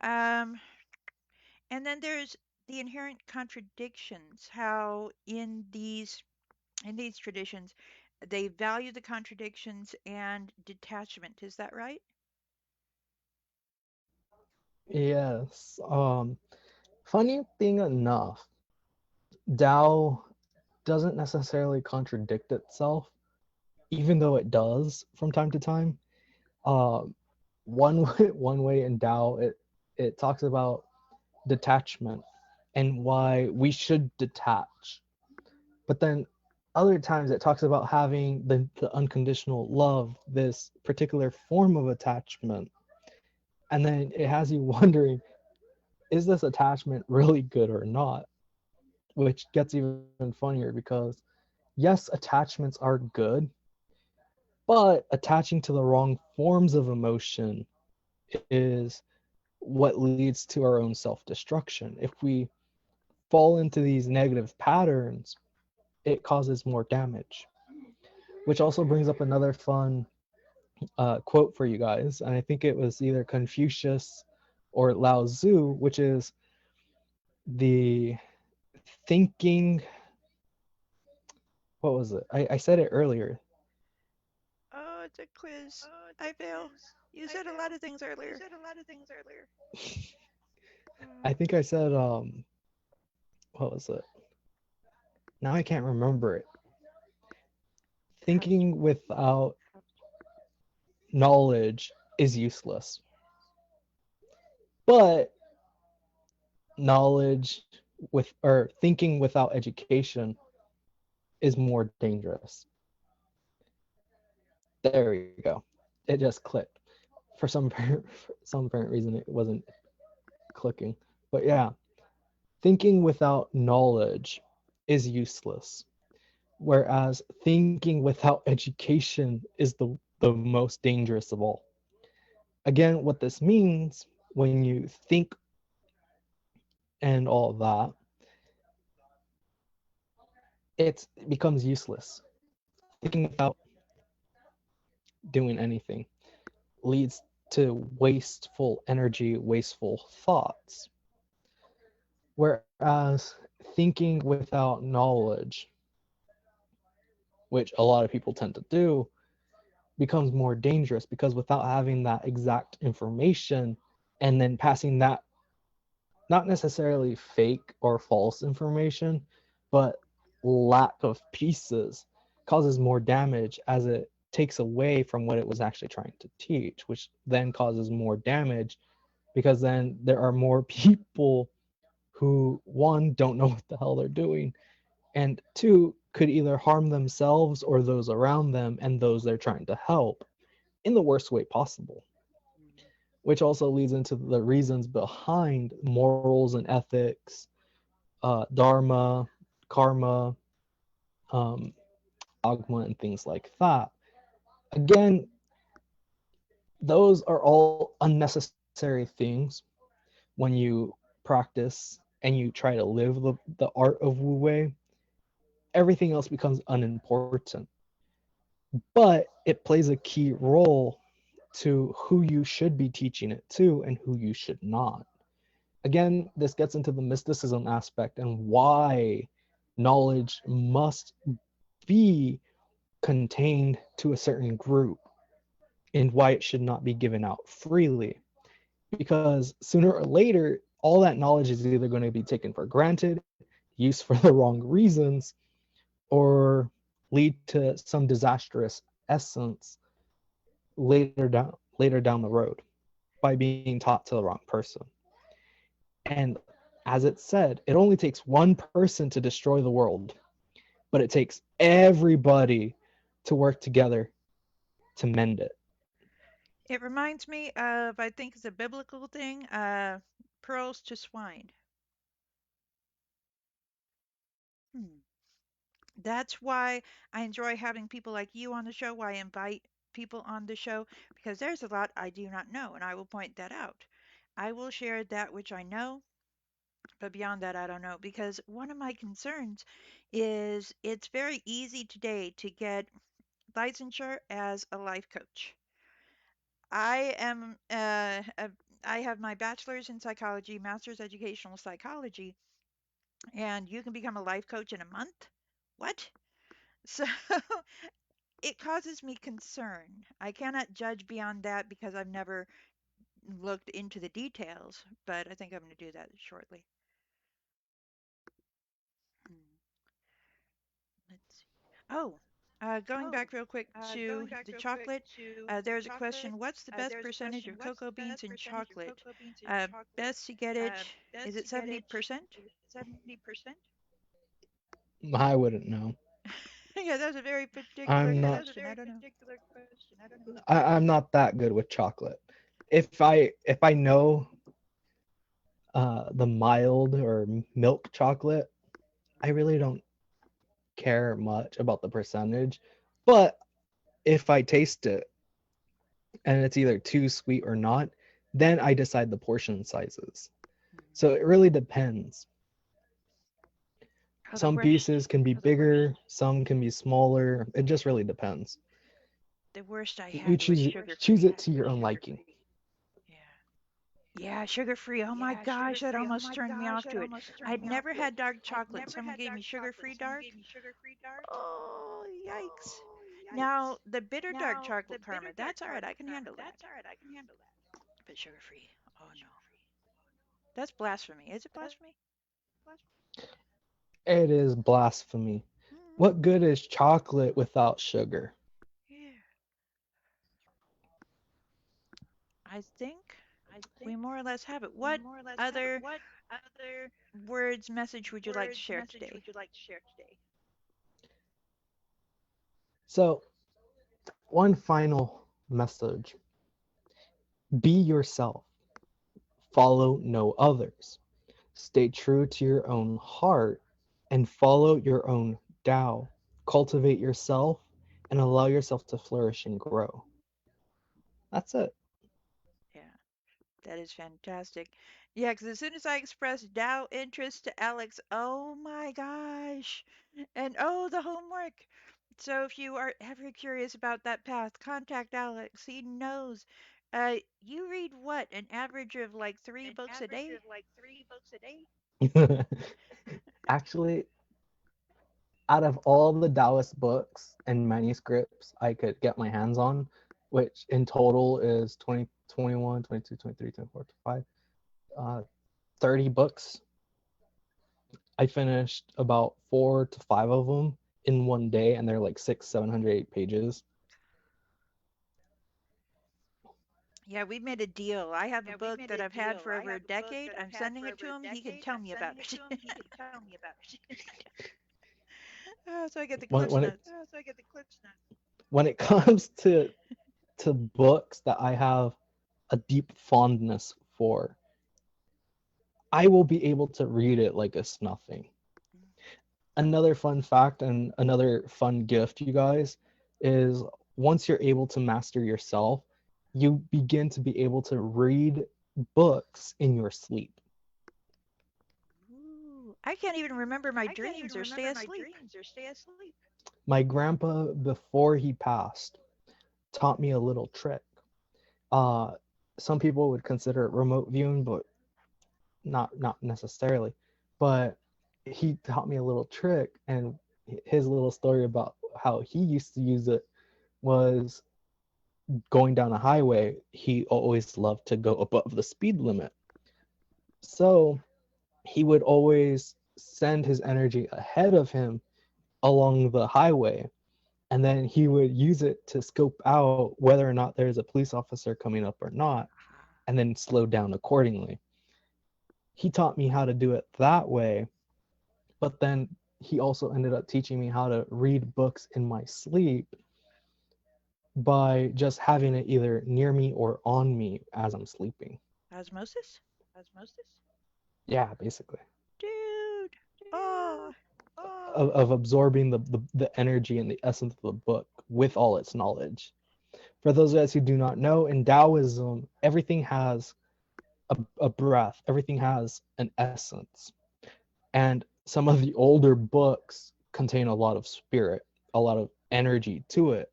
Um, and then there's the inherent contradictions, how in these traditions they value the contradictions and detachment. Is that right? Yes. Funny thing enough, Tao doesn't necessarily contradict itself, even though it does from time to time. Um, one way in Tao, it talks about detachment and why we should detach. But then other times it talks about having the unconditional love, this particular form of attachment. And then it has you wondering, is this attachment really good or not? Which gets even funnier because yes, attachments are good, but attaching to the wrong forms of emotion is what leads to our own self destruction. If we fall into these negative patterns, it causes more damage. Which also brings up another fun quote for you guys. And I think it was either Confucius or Lao Tzu, which is the thinking. What was it? I said it earlier. Oh, it's a quiz. I fail. You said a lot of things earlier. I think I said, what was it? Now I can't remember it. How did you? Thinking without knowledge is useless, but knowledge with or thinking without education is more dangerous. There we go. It just clicked. For some apparent reason it wasn't clicking. But yeah, thinking without knowledge is useless, whereas thinking without education is the most dangerous of all. Again, what this means when you think and all of that, it becomes useless. Thinking without doing anything leads to wasteful energy, wasteful thoughts. Whereas thinking without knowledge, which a lot of people tend to do, becomes more dangerous because without having that exact information and then passing that, not necessarily fake or false information, but lack of pieces causes more damage as it takes away from what it was actually trying to teach, which then causes more damage because then there are more people who, one, don't know what the hell they're doing, and two, could either harm themselves or those around them and those they're trying to help in the worst way possible, Mhm. which also leads into the reasons behind morals and ethics, dharma, karma, um, dogma, and things like that. Again, those are all unnecessary things when you practice and you try to live the art of Wu Wei. Everything else becomes unimportant. But it plays a key role to who you should be teaching it to and who you should not. Again, this gets into the mysticism aspect and why knowledge must be contained to a certain group and why it should not be given out freely. Because sooner or later, all that knowledge is either going to be taken for granted, used for the wrong reasons, or lead to some disastrous essence later down the road by being taught to the wrong person. And as it said, it only takes one person to destroy the world, but it takes everybody to work together to mend it. It reminds me of, I think it's a biblical thing, pearls to swine. Hmm. That's why I enjoy having people like you on the show, why I invite people on the show, because there's a lot I do not know, and I will point that out. I will share that which I know, But beyond that, I don't know because one of my concerns is it's very easy today to get licensure as a life coach. I am I have my bachelor's in psychology, master's educational psychology, and you can become a life coach in a month. What? So it causes me concern. I cannot judge beyond that because I've never looked into the details, but I think I'm going to do that shortly. Hmm, let's see. Oh, going back real quick to the chocolate, there's a question. What's the best percentage of cocoa beans in chocolate? Best to get it, is it 70%? I wouldn't know. Yeah, that's a very particular I'm not. question. I don't know. I'm not that good with chocolate. If I know the mild or milk chocolate, I really don't care much about the percentage. But if I taste it and it's either too sweet or not, then I decide the portion sizes. Hmm. So it really depends. Oh, the Some worst. pieces can be bigger, some can be smaller. It just really depends. The worst I You had was sugar choose free. it to your own liking. Yeah. Yeah, sugar free. Oh my gosh, that almost turned me off to it. I'd never had dark chocolate. Someone gave me sugar free dark. Oh, yikes. Now, the bitter dark chocolate karma, that's all right. I can handle that. But sugar free. Oh no. That's blasphemy. Is it blasphemy? It is blasphemy. What Mm, good is chocolate without sugar? yeah. I think we more or less have it. What other words, message would you like to share today? So, one final message: be yourself, follow no others, stay true to your own heart, and follow your own Tao. Cultivate yourself and allow yourself to flourish and grow. That's it. Yeah. That is fantastic. Yeah, because as soon as I expressed Dow interest to Alex, oh my gosh. And oh, the homework. So if you are ever curious about that path, contact Alex. He knows. You read what? An average of like 3 books a day? Actually, out of all the Taoist books and manuscripts I could get my hands on, which in total is 20, 21, 22, 23, 24, 25, 30 books, I finished about 4 to 5 of them in one day, and they're like six, 708 pages. Yeah, we made a deal. I have a book that I've had for over a decade. I'm sending it to him. He can tell me about it. So I get the When Cliff's when it Notes. when it comes to books that I have a deep fondness for, I will be able to read it like it's nothing. Another fun fact and another fun gift, you guys, is once you're able to master yourself, you begin to be able to read books in your sleep. Ooh, I can't even remember my dreams or stay asleep. My grandpa, before he passed, taught me a little trick. Uh, some people would consider it remote viewing, but not necessarily. But he taught me a little trick, and his little story about how he used to use it was going down a highway. He always loved to go above the speed limit, so he would always send his energy ahead of him along the highway, and then he would use it to scope out whether or not there's a police officer coming up or not, Ah, and then slow down accordingly. He taught me how to do it that way, but then he also ended up teaching me how to read books in my sleep by just having it either near me or on me as I'm sleeping. osmosis? Yeah, basically. Dude. Oh, Of absorbing the energy and the essence of the book with all its knowledge. For those of us who do not know, in Taoism, everything has a breath. Everything has an essence. And some of the older books contain a lot of spirit, a lot of energy to it.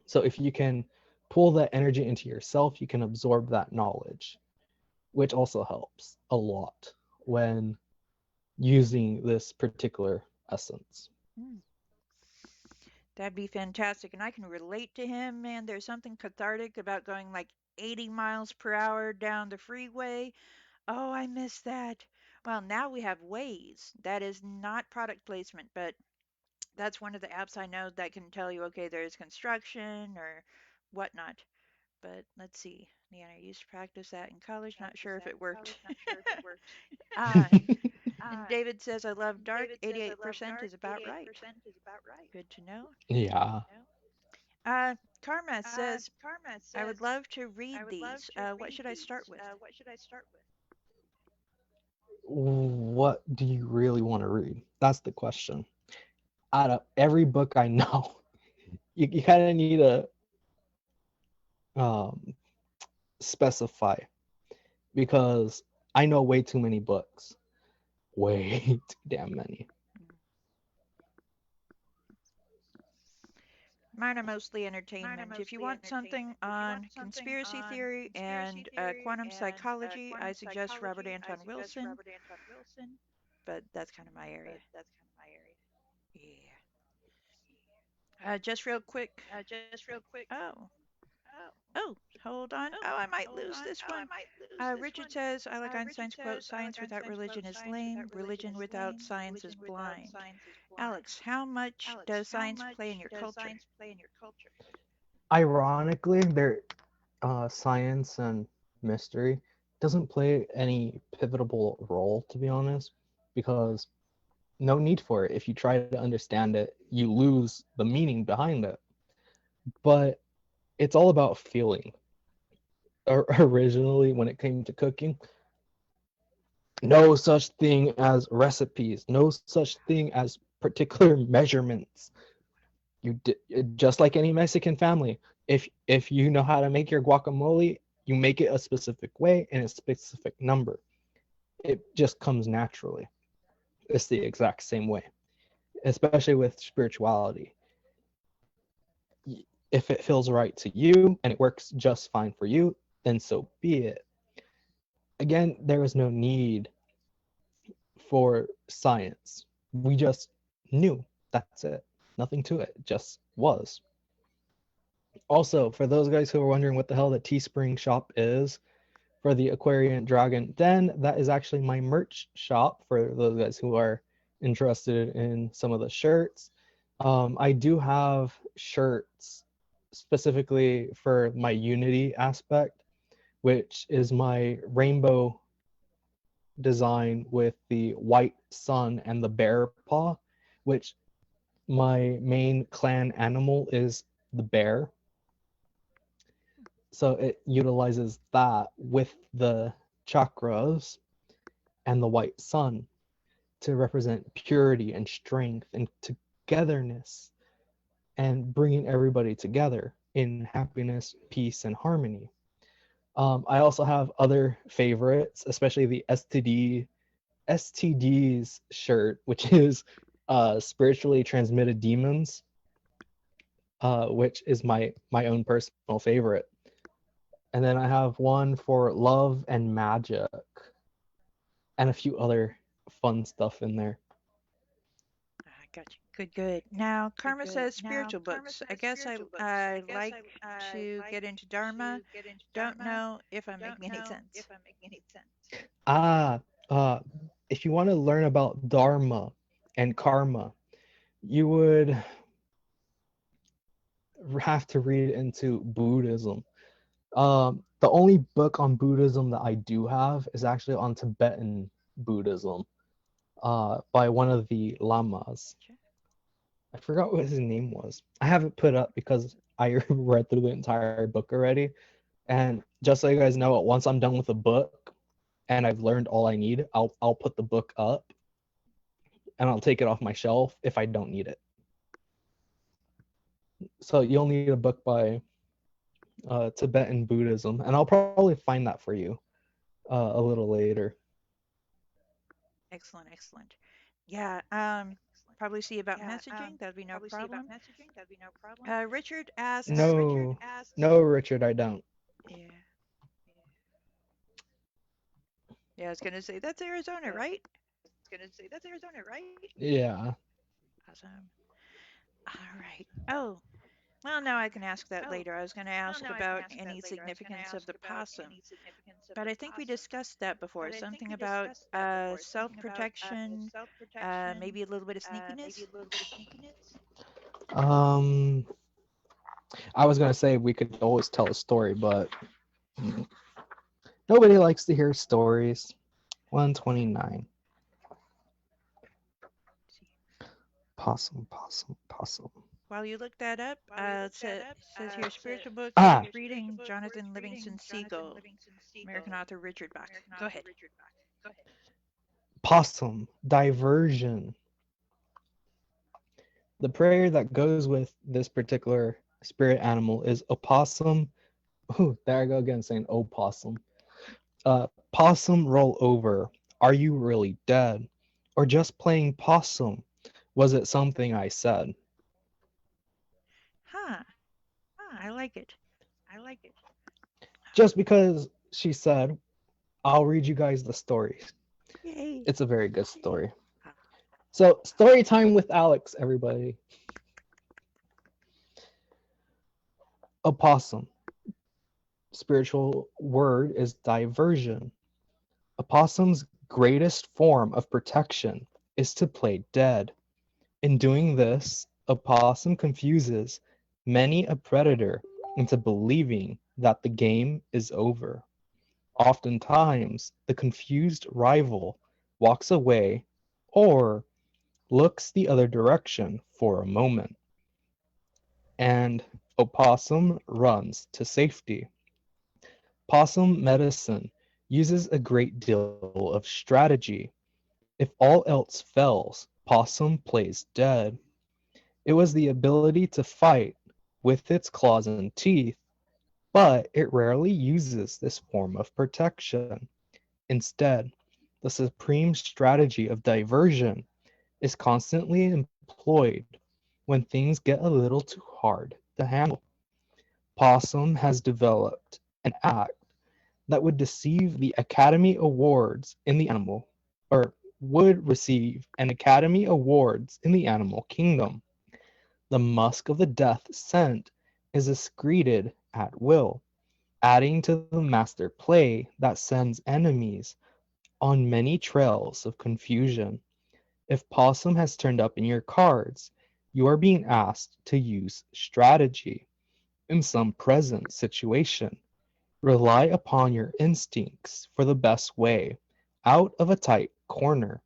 So if you can pull that energy into yourself, you can absorb that knowledge, which also helps a lot when using this particular essence. Mm, that'd be fantastic. And I can relate to him, man. There's something cathartic about going like 80 miles per hour down the freeway. Oh, I miss that. Well, now we have Waze. That is not product placement, but that's one of the apps I know that can tell you, okay, there's construction or whatnot. But let's see. Yeah, I used to practice that in college. Not sure if it worked. Ah, and David says, I love dark. 88% is about right. Good to know. Yeah. Uh, Karma says, I would love to read these. What should I start with? What do you really want to read? That's the question. Out of every book I know, you kind of need to um, specify because I know way too many books. Way too damn many. Mine are mostly entertainment. If you want something on conspiracy theory and quantum psychology, I suggest Robert Anton Wilson, but that's kind of my area. Yeah. Just real quick. Oh, oh, hold on. Oh, I might lose this one. Richard says, I like Einstein's quote, science without religion is lame, religion without science is blind. Alex, how much does science play in your culture? Ironically, their science and mystery doesn't play any pivotal role, to be honest, because no need for it. If you try to understand it, you lose the meaning behind it. But it's all about feeling. Originally, when it came to cooking, no such thing as recipes, no such thing as particular measurements. Just like any Mexican family, if you know how to make your guacamole, you make it a specific way and a specific number. It just comes naturally. It's the exact same way, especially with spirituality. If it feels right to you and it works just fine for you, then so be it. Again, there is no need for science. We just knew. That's it. Nothing to it. Just was. Also, for those guys who are wondering what the hell the Teespring shop is for the Aquarian Dragon Den, that is actually my merch shop for those guys who are interested in some of the shirts. I do have shirts specifically for my Unity aspect, which is my rainbow design with the white sun and the bear paw, which my main clan animal is the bear. So it utilizes that with the chakras and the white sun to represent purity and strength and togetherness and bringing everybody together in happiness, peace, and harmony. I also have other favorites, especially the STDs shirt, which is spiritually transmitted demons, which is my own personal favorite. And then I have one for love and magic, and a few other fun stuff in there. I got you. Good, good. Now, Karma says spiritual books. I guess I like to get into Dharma. Don't know if I'm making any sense. Ah, uh, if you want to learn about Dharma and karma, you would have to read into Buddhism. The only book on Buddhism that I do have is actually on Tibetan Buddhism, by one of the lamas. Sure. I forgot what his name was. I have it put up because I read through the entire book already. And just so you guys know, once I'm done with the book and I've learned all I need, I'll put the book up and I'll take it off my shelf if I don't need it. So you'll need a book by Tibetan Buddhism, and I'll probably find that for you a little later. Excellent, excellent. Yeah, probably see about messaging. That'd be no problem. Richard asks, No, no, Richard, I don't. yeah, yeah, I was gonna say that's Arizona, right? Yeah. Awesome. All right. Oh, well, now I can ask that later. I was going to ask about any significance of the possum, but I think we discussed that before. Something about self-protection, maybe a little bit of sneakiness. Um, I was gonna say we could always tell a story, but nobody likes to hear stories. 129. Possum, possum, possum. While you look that up, it says here spiritual book Ah, worth reading. Jonathan Livingston Seagull, American author Richard Bach. Go ahead. possum, diversion. The prayer that goes with this particular spirit animal is opossum. Ooh, there I go again saying opossum. Possum roll over. Are you really dead? Or just playing possum? Was it something I said? Huh? I like it. Just because she said, I'll read you guys the story. Yay! It's a very good story. Ah, So, story time with Alex, everybody. Opossum. Spiritual word is diversion. Opossum's greatest form of protection is to play dead. In doing this, a possum confuses many a predator into believing that the game is over. Oftentimes, the confused rival walks away or looks the other direction for a moment, and opossum runs to safety. Possum medicine uses a great deal of strategy. If all else fails, possum plays dead. It was the ability to fight with its claws and teeth, but it rarely uses this form of protection. Instead, the supreme strategy of diversion is constantly employed when things get a little too hard to handle. Possum has developed an act that would deceive the Academy Awards in the animal or would receive an Academy Awards in the animal kingdom. The musk of the death scent is excreted at will, adding to the master play that sends enemies on many trails of confusion. If Possum has turned up in your cards, you are being asked to use strategy in some present situation. Rely upon your instincts for the best way out of a tight corner.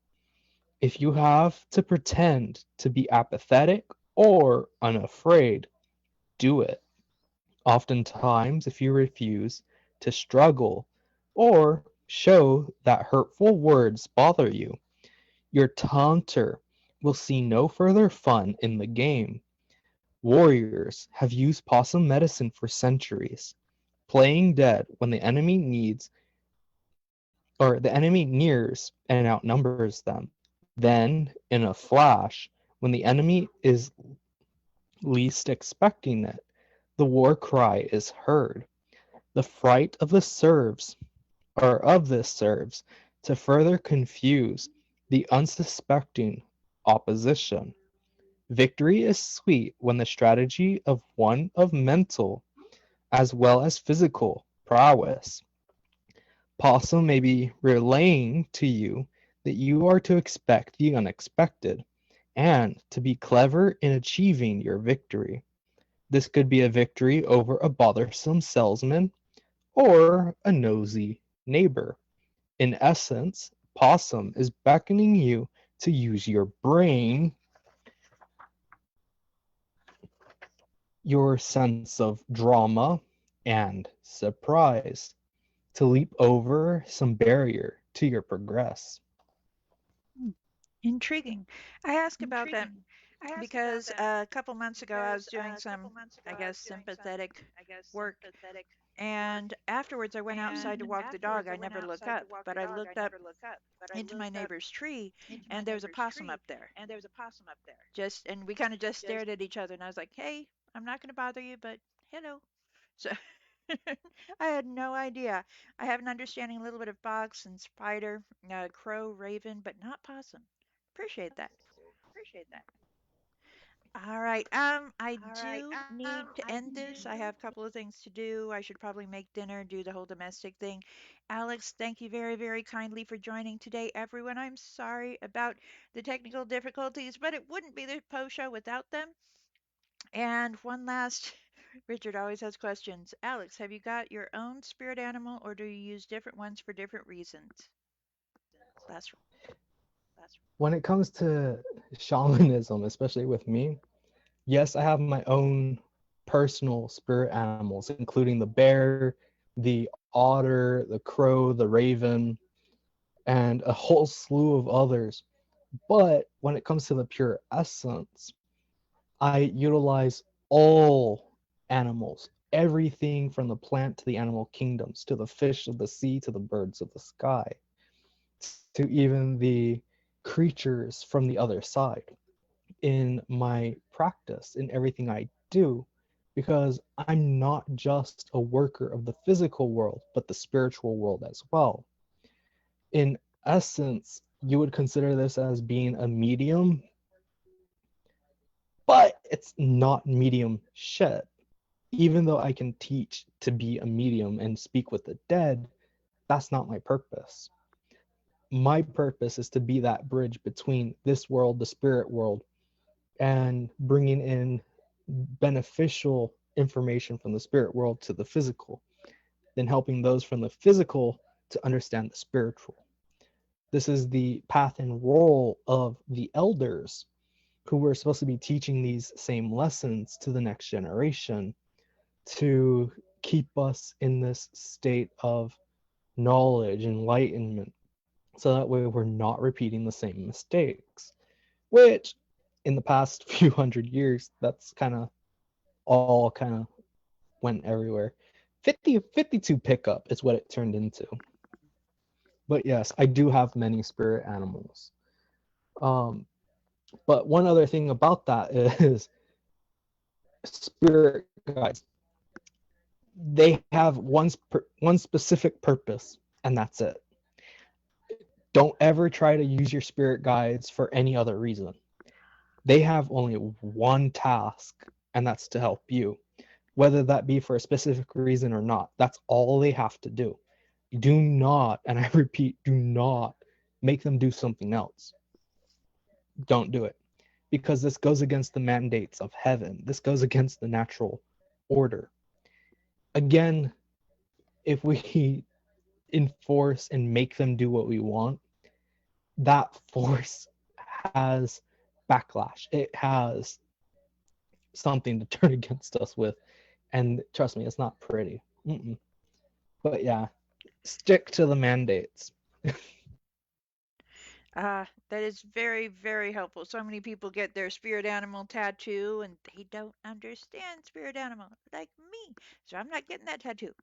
If you have to pretend to be apathetic or unafraid, do it. Oftentimes, if you refuse to struggle or show that hurtful words bother you, your taunter will see no further fun in the game. Warriors have used possum medicine for centuries, playing dead when the enemy needs or the enemy nears and outnumbers them. Then, in a flash, when the enemy is least expecting it, the war cry is heard. The fright of the serves or of this serves to further confuse the unsuspecting opposition. Victory is sweet when the strategy of one of mental as well as physical prowess. Possum may be relaying to you that you are to expect the unexpected and to be clever in achieving your victory. This could be a victory over a bothersome salesman or a nosy neighbor. In essence, Possum is beckoning you to use your brain, your sense of drama, and surprise to leap over some barrier to your progress. hmm, intriguing. I ask about that because a couple months ago I was doing some, I guess, sympathetic work And afterwards, I went outside to walk the dog. I never look up, but I looked up into my neighbor's tree, and there was a possum up there. Just and we kind of just stared at each other, and I was like, "Hey, I'm not going to bother you, but hello." So I had no idea. I have an understanding a little bit of fox and spider, crow, raven, but not possum. Appreciate that. All right. I do need to end this. I have a couple of things to do. I should probably make dinner, do the whole domestic thing. Alex, thank you very, very kindly for joining today. Everyone, I'm sorry about the technical difficulties, but it wouldn't be the post show without them. And one last, Richard always has questions. Alex, have you got your own spirit animal or do you use different ones for different reasons? Last. When it comes to shamanism, especially with me, yes, I have my own personal spirit animals, including the bear, the otter, the crow, the raven, and a whole slew of others. But when it comes to the pure essence, I utilize all animals, everything from the plant to the animal kingdoms, to the fish of the sea, to the birds of the sky, to even the creatures from the other side in my practice, in everything I do, because I'm not just a worker of the physical world, but the spiritual world as well. In essence, you would consider this as being a medium, but it's not medium shit. Even though I can teach to be a medium and speak with the dead, that's not my purpose. My purpose is to be that bridge between this world, the spirit world, and bringing in beneficial information from the spirit world to the physical, then helping those from the physical to understand the spiritual. This is the path and role of the elders who were supposed to be teaching these same lessons to the next generation to keep us in this state of knowledge, enlightenment, so that way we're not repeating the same mistakes, which in the past few hundred years, that's kind of all kind of went everywhere. 52 pickup is what it turned into. But yes, I do have many spirit animals. Um, but one other thing about that is spirit guides. They have one specific purpose, and that's it. Don't ever try to use your spirit guides for any other reason. They have only one task, and that's to help you, whether that be for a specific reason or not. That's all they have to do. Do not, and I repeat, do not make them do something else. Don't do it. Because this goes against the mandates of heaven. This goes against the natural order. Again, if we enforce and make them do what we want, that force has backlash. It has something to turn against us with. And trust me, it's not pretty. Mm-mm. But yeah, stick to the mandates. That is very, very helpful. So many people get their spirit animal tattoo and they don't understand spirit animal like me. So I'm not getting that tattoo.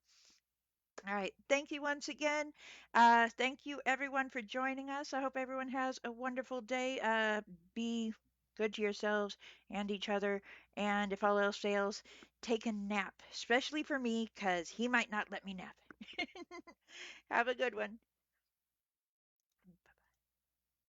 All right. Thank you once again. Thank you everyone for joining us. I hope everyone has a wonderful day. Be good to yourselves and each other. And if all else fails, take a nap, especially for me, because he might not let me nap. Have a good one.